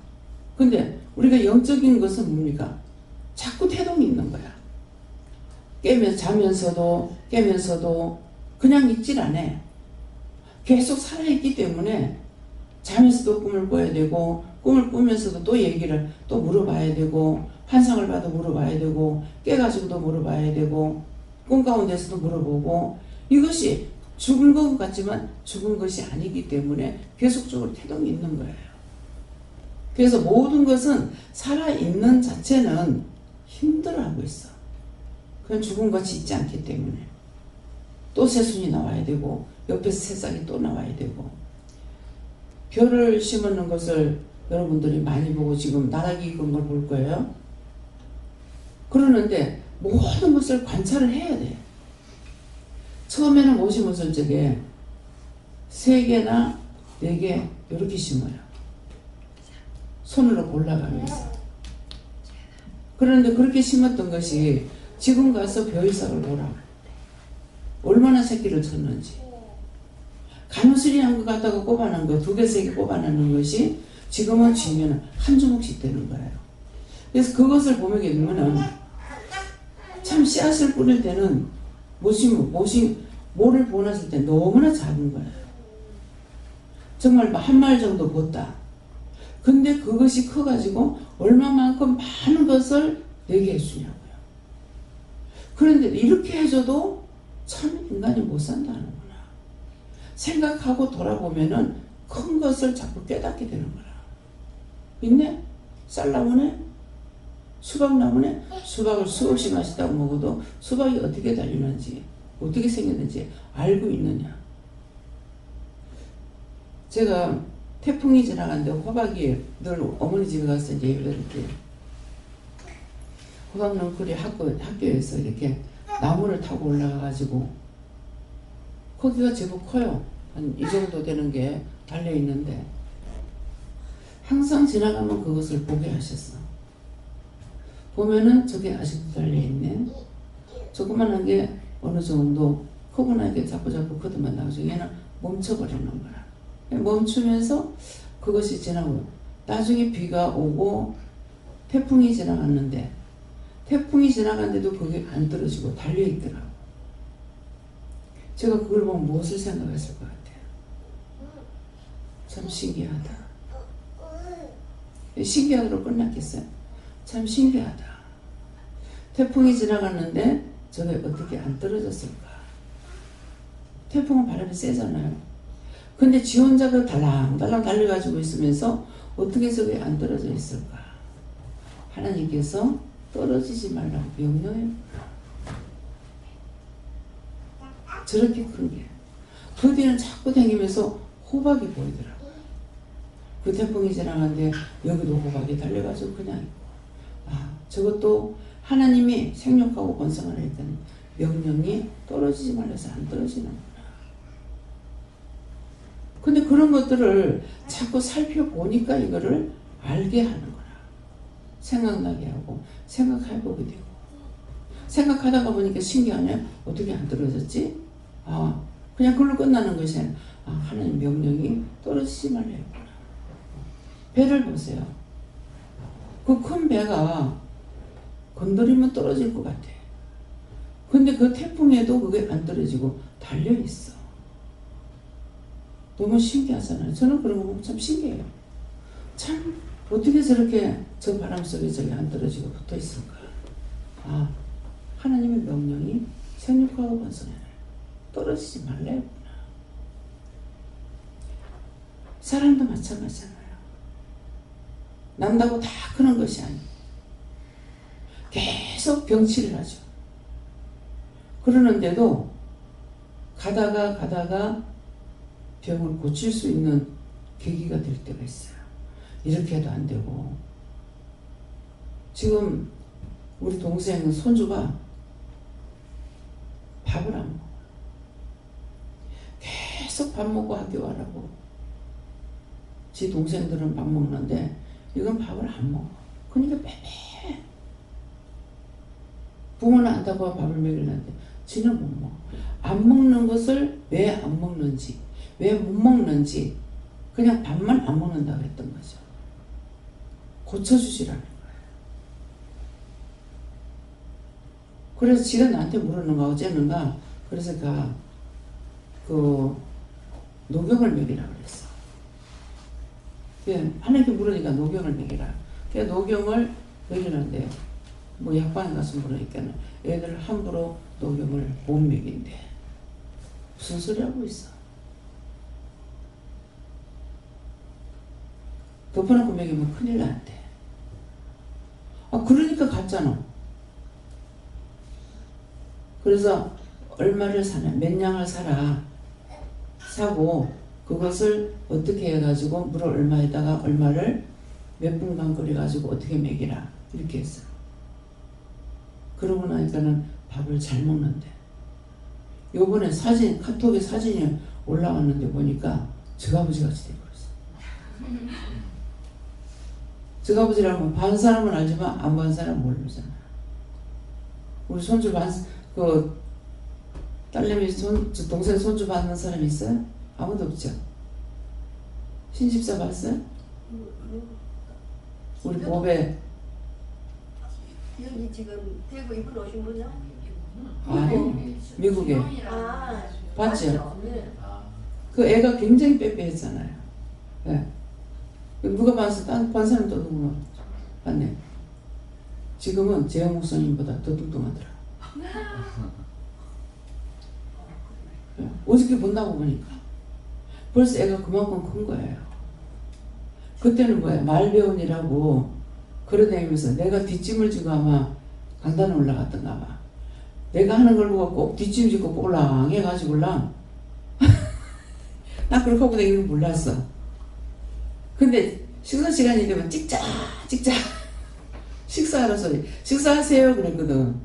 근데 우리가 영적인 것은 뭡니까? 자꾸 태동이 있는 거야. 자면서도 깨면서도 그냥 있질 않아. 계속 살아있기 때문에 자면서도 꿈을 꿔야 되고 꿈을 꾸면서도 또 얘기를 또 물어봐야 되고 환상을 봐도 물어봐야 되고 깨가지고도 물어봐야 되고 꿈 가운데서도 물어보고 이것이 죽은 것 같지만 죽은 것이 아니기 때문에 계속적으로 태동이 있는 거예요. 그래서 모든 것은 살아있는 자체는 힘들어하고 있어. 그냥 죽은 것이 있지 않기 때문에 또 새순이 나와야 되고 옆에서 새싹이 또 나와야 되고 벼를 심는 것을 여러분들이 많이 보고 지금 나락이 익은 걸 볼 거예요. 그러는데 모든 것을 관찰을 해야 돼. 처음에는 못 심었을 적에 3개나 4개 이렇게 심어요. 손으로 골라가면서. 그런데 그렇게 심었던 것이 지금 가서 벼이삭을 보라. 얼마나 새끼를 쳤는지. 가누스리 한 거 갖다가 꼽아놓은 거 2개, 3개 꼽아놓는 것이 지금은 쥐면 한 주먹씩 되는 거예요. 그래서 그것을 보게 되면은 참 씨앗을 뿌릴 때는 모를 보냈을 때 너무나 작은 거예요. 정말 한 말 정도 pos다. 근데 그것이 커가지고 얼마만큼 많은 것을 내게 해주냐고요. 그런데 이렇게 해줘도 참 인간이 못 산다는구나. 생각하고 돌아보면은 큰 것을 자꾸 깨닫게 되는 거라. 있네? 쌀나무네? 수박나무네? 수박을 수없이 맛있다고 먹어도 수박이 어떻게 달리는지 어떻게 생겼는지 알고 있느냐. 제가 태풍이 지나갔는데 호박이 늘 어머니 집에 가서 이제 예배를 때 호박 넝쿨이 학교에서 이렇게 나무를 타고 올라가가지고 거기가 제법 커요. 한 이 정도 되는 게 달려있는데 항상 지나가면 그것을 보게 하셨어. 보면은 저게 아직도 달려있네. 조그만한 게 어느 정도 크고 나게 자꾸 커드만 나오죠. 얘는 멈춰버리는 거라. 멈추면서 그것이 지나고 나중에 비가 오고 태풍이 지나갔는데 태풍이 지나갔는데도 그게 안 떨어지고 달려있더라고. 제가 그걸 보면 무엇을 생각했을 것 같아요? 참 신기하다. 신기하다로 끝났겠어요? 참 신기하다. 태풍이 지나갔는데 저게 어떻게 안 떨어졌을까? 태풍은 바람이 세잖아요. 근데 지 혼자 그 달랑달랑 달려가지고 있으면서 어떻게 저게 안 떨어져 있을까? 하나님께서 떨어지지 말라고 명령해요. 저렇게 큰 게. 그 뒤는 자꾸 다니면서 호박이 보이더라고요. 그 태풍이 지나가는데 여기도 호박이 달려가지고 그냥 있고. 아, 저것도 하나님이 생육하고 번성을 했더니 명령이 떨어지지 말라서 안 떨어지는구나. 근데 그런 것들을 자꾸 살펴보니까 이거를 알게 하는구나. 생각나게 하고 생각해보게 되고. 생각하다가 보니까 신기하네. 어떻게 안 떨어졌지? 아, 그냥 그걸로 끝나는 것이 아니라 아, 하나님 명령이 떨어지지 말라 했구나. 배를 보세요. 그 큰 배가 건드리면 떨어질 것 같아. 근데 그 태풍에도 그게 안 떨어지고 달려있어. 너무 신기하잖아요. 저는 그런 거 보면 참 신기해요. 참 어떻게 저렇게 저 바람 속에 저기 안 떨어지고 붙어 있을까? 아, 하나님의 명령이 생육하고 번성해라. 떨어지지 말라 했구나. 사람도 마찬가지잖아요. 난다고 다 그런 것이 아니고 계속 병치를 하죠. 그러는데도 가다가 병을 고칠 수 있는 계기가 될 때가 있어요. 이렇게 해도 안 되고. 지금 우리 동생 손주가 밥을 안 먹어. 계속 밥 먹고 학교 가라고. 지 동생들은 밥 먹는데 이건 밥을 안 먹어. 그러니까 빼빼. 부모는 안다고 밥을 먹이려는데 지는 못 먹어. 안 먹는 것을 왜 안 먹는지, 왜 못 먹는지 그냥 밥만 안 먹는다고 했던 거죠. 고쳐주시라는 거예요. 그래서 지가 나한테 물었는 거 어쨌는가. 그래서 그 녹용을 먹이라고 그랬어. 하나님께 물으니까 녹용을 먹이라. 그래서 녹용을 먹이는데 뭐 약방에 가서 물으니까 애들 함부로 녹용을 못 먹인대. 무슨 소리 하고 있어? 덮어놓고 먹이면 큰일 난대. 아, 그러니까 갔잖아. 그래서 얼마를 사냐, 몇 냥을 사라. 사고 그것을 어떻게 해가지고 물을 얼마에다가 얼마를 몇 분간 끓여가지고 어떻게 먹이라 이렇게 했어. 그러고 나니까는 밥을 잘 먹는데. 요번에 사진, 카톡에 사진이 올라왔는데 보니까 저아버지 같이 돼버렸어. 저아버지라면 반 사람은 알지만 안 반 사람은 모르잖아. 우리 손주 딸내미 동생 손주 받는 사람 있어요? 아무도 없죠? 신집사 봤어요? 우리 보배. 여기 지금 대구 이분 오신 분이요? 아니, 미국에. 아, 봤죠? 네. 그 애가 굉장히 빼빼했잖아요. 네. 누가 봤어? 딴 사람 또 누구나 봤네. 지금은 재영 목사님보다 더 뚱뚱하더라. 네. 어저께 본다고 보니까 벌써 애가 그만큼 큰 거예요. 그때는 뭐야? 말 배운이라고 걸어다니면서 내가 뒷짐을 지고 아마 강단에 올라갔던가 봐. 내가 하는 걸 보고 꼭 뒷짐 지고 볼랑 해가지고 올랑. 나 그렇게 하고 다니는 거 몰랐어. 근데 식사 시간이 되면 찍자 식사하라 소리. 식사하세요 그랬거든.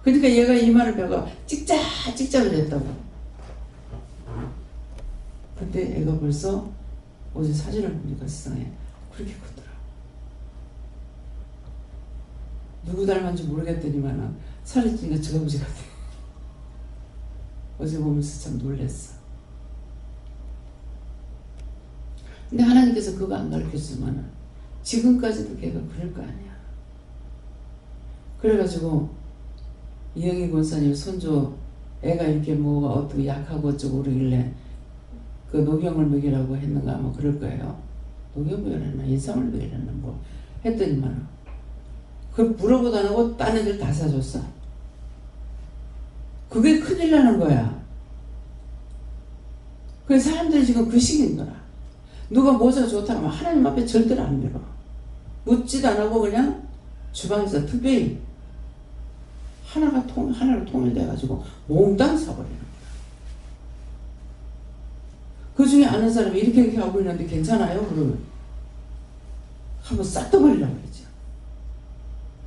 그러니까 얘가 이 말을 배워 찍자 그랬다고. 근데 애가 벌써 어제 사진을 보니까 세상에 그렇게 컸더라. 누구 닮았는지 모르겠더니만은 살이 찌니까 저 아버지 같아. 어제 보면서 참 놀랬어. 근데 하나님께서 그거 안 가르쳐주면은 지금까지도 걔가 그럴 거 아니야. 그래가지고 이영희 권사님 손주 애가 이렇게 뭐가 어떻게 약하고 어쩌고 그러길래 그 녹용을 먹이라고 했는가 뭐 그럴 거예요. 녹용 먹이랬나 인삼을 먹이랬나 뭐 했더니만 그걸 물어보도 안 하고 딴 애들 다 사줬어. 그게 큰일 나는 거야. 그래서 사람들이 지금 그 시기인 거야. 누가 모자가 좋다고 하면 하나님 앞에 절대로 안 밀어. 묻지도 안 하고 그냥 주방에서 특별히 하나로 통일돼가지고 몽땅 사버리는 거야. 그 중에 아는 사람이 이렇게 하고 있는데 괜찮아요? 그러면 한번 싹 떠버리라고 그러죠.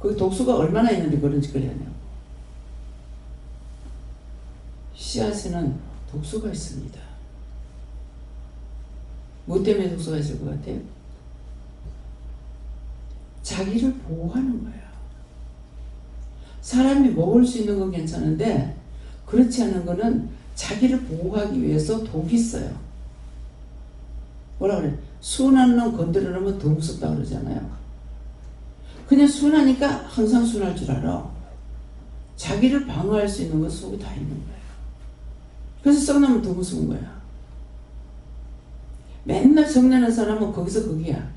거기 독수가 얼마나 있는데 그런 짓을 하냐고. 씨앗에는 독수가 있습니다. 뭐 때문에 독수가 있을 것 같아요? 자기를 보호하는 거예요. 사람이 먹을 수 있는 건 괜찮은데 그렇지 않은 거는 자기를 보호하기 위해서 독이 있어요. 뭐라 그래? 순한 놈 건드려 놓으면 더 무섭다 그러잖아요. 그냥 순하니까 항상 순할 줄 알아. 자기를 방어할 수 있는 건 속에 다 있는 거예요. 그래서 썩나면 더 무서운 거야. 맨날 성내는 사람은 거기서 거기야.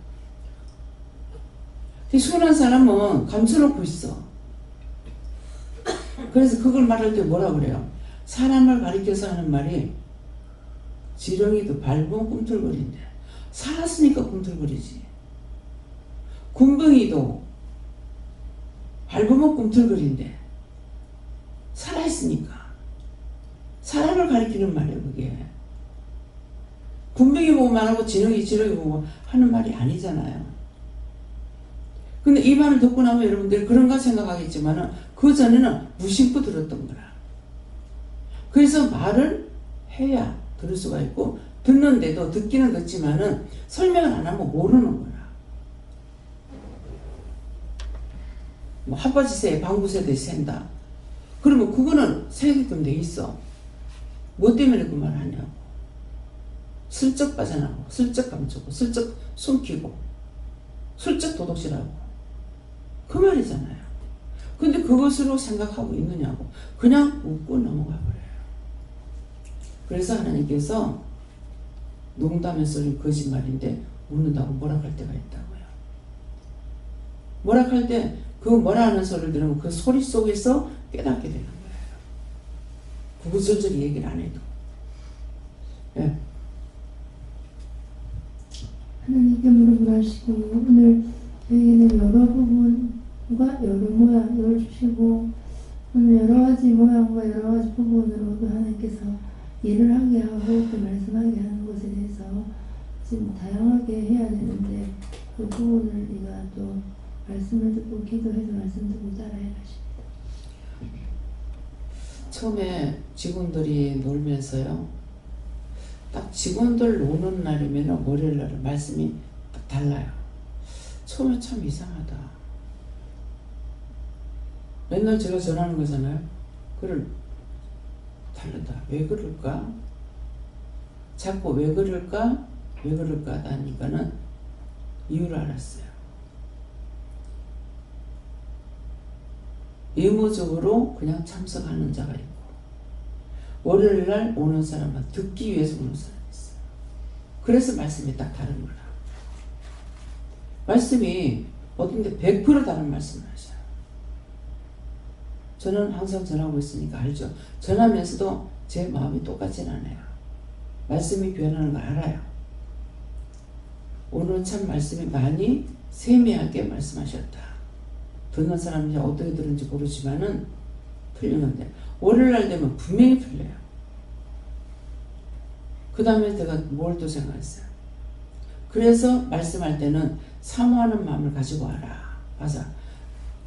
순한 사람은 감춰놓고 있어. 그래서 그걸 말할 때 뭐라 그래요? 사람을 가리켜서 하는 말이 지렁이도 밟으면 꿈틀거린대. 살았으니까 꿈틀거리지. 군뱅이도 밟으면 꿈틀거린대. 살아있으니까. 사람을 가리키는 말이에요 그게. 군뱅이 보고 말하고 지렁이 보고 하는 말이 아니잖아요. 근데 이 말을 듣고 나면 여러분들이 그런가 생각하겠지만은 그 전에는 무심코 들었던 거라. 그래서 말을 해야 들을 수가 있고 듣는데도 듣기는 듣지만은 설명을 안 하면 모르는 거라. 뭐 핫바지 새, 방구새도 샌다. 그러면 그거는 세게끔 돼 있어. 뭐 때문에 그 말을 하냐고. 슬쩍 빠져나가고 슬쩍 감추고 슬쩍 숨기고 슬쩍 도둑질하고 그 말이잖아요. 근데 그것으로 생각하고 있느냐고. 그냥 웃고 넘어가 버려요. 그래서 하나님께서 농담의 소리 거짓말인데 웃는다고 뭐락할 때가 있다고요. 뭐락할 때 그 뭐라 하는 소리를 들으면 그 소리 속에서 깨닫게 되는 거예요. 구구절절 얘기를 안 해도. 예. 하나님께 무릎을 하시고 오늘 저에게는 여러 부분과 여러 모양을 주시고 오늘 여러 가지 모양과 여러 가지 부분으로도 하나님께서 일을 하게 하고 또 말씀하게 하는 것에 대해서 지금 다양하게 해야 되는데 그 부분을 네가 또 말씀을 듣고 기도해서 말씀 듣고 따라해 가십니다. 처음에 직원들이 놀면서요. 딱 직원들 노는 날이면 월요일 날은 말씀이 딱 달라요. 처음에 참 이상하다. 맨날 제가 전하는 거잖아요. 그걸 다르다. 왜 그럴까? 자꾸 왜 그럴까? 왜 그럴까? 하니까는 이유를 알았어요. 의무적으로 그냥 참석하는 자가 있고 월요일 날 오는 사람은 듣기 위해서 오는 사람이 있어요. 그래서 말씀이 딱 다른 거라. 말씀이 어떤데 100% 다른 말씀을 하셔요. 저는 항상 전하고 있으니까 알죠. 전하면서도 제 마음이 똑같진 않아요. 말씀이 변하는 걸 알아요. 오늘 참 말씀이 많이 세미하게 말씀하셨다. 듣는 사람이 어떻게 들은지 모르지만은 풀리는데 월요일날 되면 분명히 풀려요. 그 다음에 제가 뭘 또 생각했어요. 그래서 말씀할 때는 사모하는 마음을 가지고 와라. 맞아.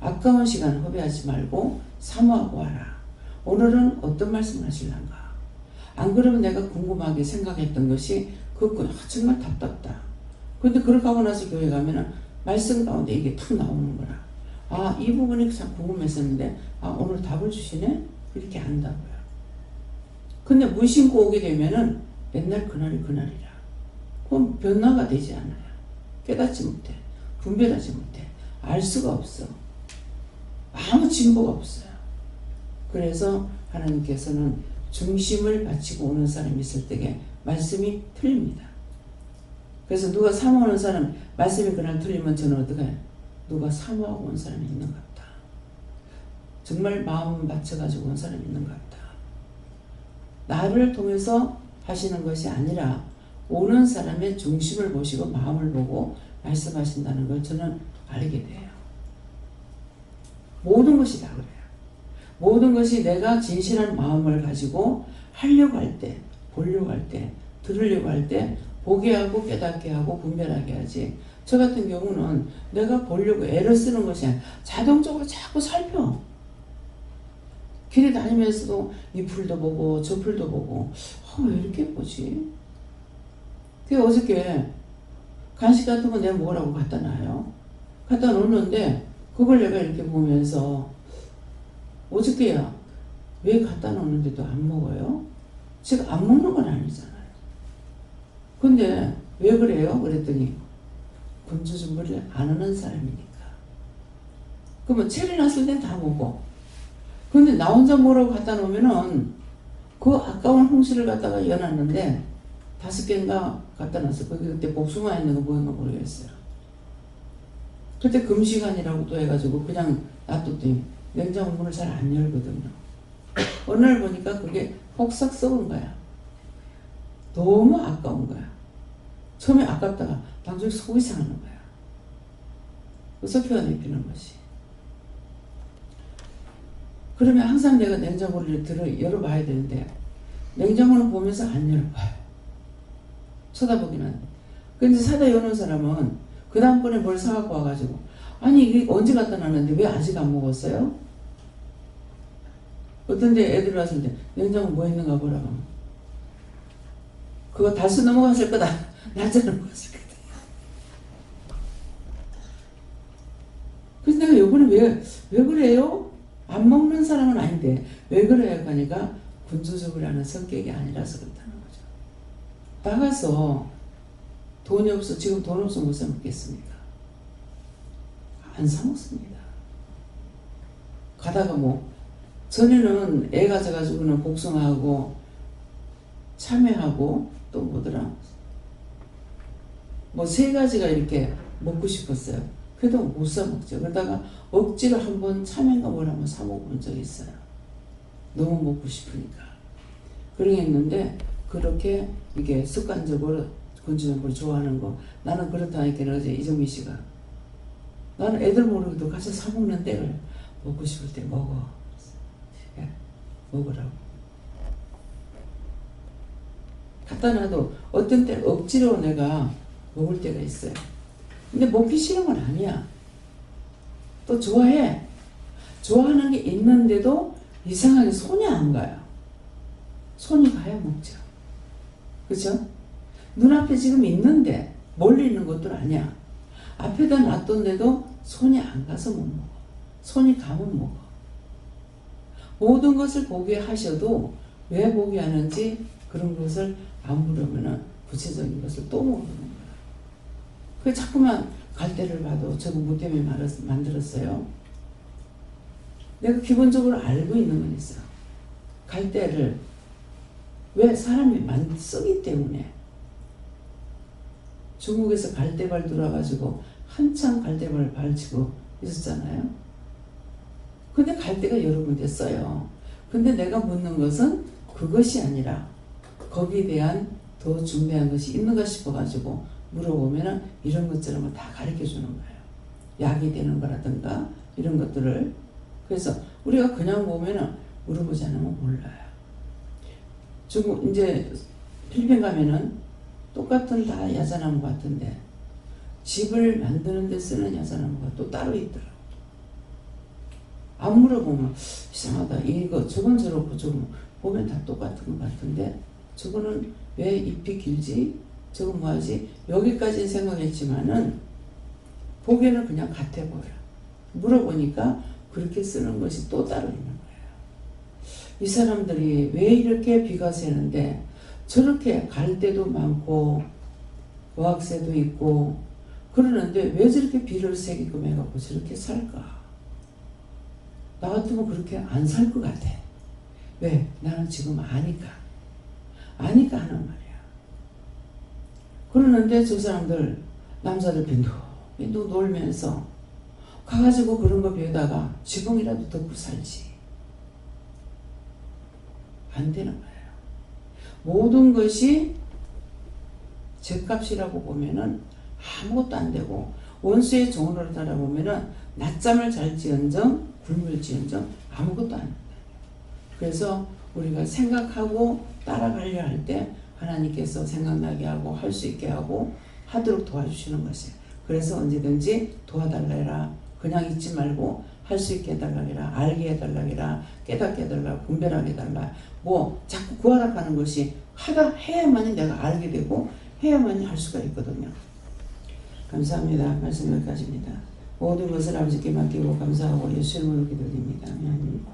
아까운 시간 허비하지 말고 사모하고 와라. 오늘은 어떤 말씀을 하실란가. 안 그러면 내가 궁금하게 생각했던 것이 그거 정말 답답다. 근데 그렇게 하고 나서 교회 가면은 말씀 가운데 이게 탁 나오는 거라. 아, 이 부분이 참 궁금했었는데 아, 오늘 답을 주시네? 이렇게 안다고요. 근데 무심코 오게 되면은 맨날 그날이 그날이라. 그럼 변화가 되지 않아요. 깨닫지 못해. 분별하지 못해. 알 수가 없어. 아무 진보가 없어요. 그래서 하나님께서는 중심을 바치고 오는 사람이 있을 때에 말씀이 틀립니다. 그래서 누가 사모하는 사람 말씀이 그날 틀리면 저는 어떻게 해요? 누가 사모하고 온 사람이 있는 것 같다. 정말 마음 맞춰가지고 온 사람이 있는 것 같다. 나를 통해서 하시는 것이 아니라 오는 사람의 중심을 보시고 마음을 보고 말씀하신다는 걸 저는 알게 돼요. 모든 것이 다 그래요. 모든 것이 내가 진실한 마음을 가지고 하려고 할 때, 보려고 할 때, 들으려고 할 때 보게 하고 깨닫게 하고 분별하게 하지. 저 같은 경우는 내가 보려고 애를 쓰는 것이 아니라 자동적으로 자꾸 살펴. 길에 다니면서도 이 풀도 보고 저 풀도 보고 왜 이렇게 보지? 그 어저께 간식 같은 거 내가 먹으라고 갖다 놔요. 갖다 놓는데 그걸 내가 이렇게 보면서 어저께야 왜 갖다 놓는데도 안 먹어요? 지금 안 먹는 건 아니잖아요. 근데 왜 그래요? 그랬더니 군주준비를 안 하는 사람이니까. 그러면 체리 났을 땐 다 먹어. 근데 나 혼자 뭐라고 갖다 놓으면은 그 아까운 홍시를 갖다가 연놨는데 5개인가 갖다 놨어. 거기 그때 복숭아 있는 거 뭐였나 모르겠어요. 그때 금시간이라고 또 해가지고 그냥 놔뒀더니 냉장고 문을 잘 안 열거든요. 어느 날 보니까 그게 폭삭 썩은 거야. 너무 아까운 거야. 처음에 아깝다가 나중에 속이 상하는 거야. 그래서 표현해주는 것이. 그러면 항상 내가 냉장고를 열어봐야 되는데 냉장고는 보면서 안 열어봐요. 쳐다보기는 안 돼. 근데 사다 여는 사람은 그 다음번에 뭘 사갖고 와가지고 아니 이게 언제 갖다 놨는데 왜 아직 안 먹었어요? 어떤 데 애들 왔을 때 냉장고 뭐 있는가 보라고 하면 그거 달수 넘어갔을 거다. 낮에 넘어갔을 거다. 그래서 내가 요번에 왜 그래요? 안 먹는 사람은 아닌데 왜 그래요? 하니까 군주적으로 하는 성격이 아니라서 그렇다는 거죠. 나가서 돈이 없어 지금 돈 없어 못 사 먹겠습니까? 안 사 먹습니다. 가다가 전에는 애 가져가지고는 복숭아하고 참외하고 또 뭐더라 3가지가 이렇게 먹고 싶었어요. 그래도 못 사 먹죠. 그러다가 억지로 한번 참외인가 뭘 한번 사 먹어본 적이 있어요. 너무 먹고 싶으니까. 그러겠는데 그렇게 이게 습관적으로 군주정부를 좋아하는 거 나는 그렇다니까 어제 이정미 씨가 나는 애들 모르게도 가서 사 먹는데 그래. 먹고 싶을 때 먹어. 야, 먹으라고. 갖다 놔도 어떤 때 억지로 내가 먹을 때가 있어요. 근데 먹기 싫은 건 아니야. 또 좋아해. 좋아하는 게 있는데도 이상하게 손이 안 가요. 손이 가야 먹죠. 그죠? 눈앞에 지금 있는데 멀리 있는 것도 아니야. 앞에다 놨던데도 손이 안 가서 못 먹어. 손이 가면 먹어. 모든 것을 보게 하셔도 왜 보게 하는지 그런 것을 안 물으면 구체적인 것을 또 모르는 거야. 그 자꾸만 갈대를 봐도 저거 뭐 때문에 만들었어요? 내가 기본적으로 알고 있는 건 있어. 갈대를 왜 사람이 쓰기 때문에. 중국에서 갈대발 들어와가지고 한참 갈대발 발치고 있었잖아요. 근데 갈대가 여러 군데 써요. 근데 내가 묻는 것은 그것이 아니라 거기에 대한 더 중대한 것이 있는가 싶어가지고 물어보면은 이런 것처럼 다 가르쳐 주는 거예요. 약이 되는 거라든가 이런 것들을. 그래서 우리가 그냥 보면은 물어보지 않으면 몰라요. 중국 이제 필리핀 가면은 똑같은 다 야자나무 같은데 집을 만드는 데 쓰는 야자나무가 또 따로 있더라고. 안 물어보면 이상하다. 이거 저건 저렇고 저건 보면 다 똑같은 것 같은데 저거는 왜 잎이 길지? 저건 뭐하지? 여기까지는 생각했지만은 보기에는 그냥 같아 보여. 물어보니까 그렇게 쓰는 것이 또 따로 있는 거예요. 이 사람들이 왜 이렇게 비가 새는데 저렇게 갈대도 많고 어학새도 있고 그러는데 왜 저렇게 비를 새기끔 해갖고 저렇게 살까? 나 같으면 그렇게 안 살 것 같아. 왜? 나는 지금 아니까 하는 말이야. 그러는데 저 사람들 남자들 빈둥빈둥 놀면서 가가지고 그런 거 배우다가 지붕이라도 덮고 살지. 안 되는 거예요. 모든 것이 죗값이라고 보면은 아무것도 안 되고, 원수의 종으로 따라보면은 낮잠을 잘지언정 굶을지언정 아무것도 안 된다. 그래서 우리가 생각하고 따라가려 할 때 하나님께서 생각나게 하고 할 수 있게 하고 하도록 도와주시는 것이에요. 그래서 언제든지 도와달라 해라. 그냥 있지 말고 할 수 있게 해달라 해라. 알게 해달라 해라. 깨닫게 해달라. 분별하게 해달라. 뭐 자꾸 구하라 하는 것이 해야만이 내가 알게 되고 해야만이 할 수가 있거든요. 감사합니다. 말씀 여기까지입니다. 모든 것을 아버지께 맡기고 감사하고 예수 이름으로 기도드립니다. 아멘.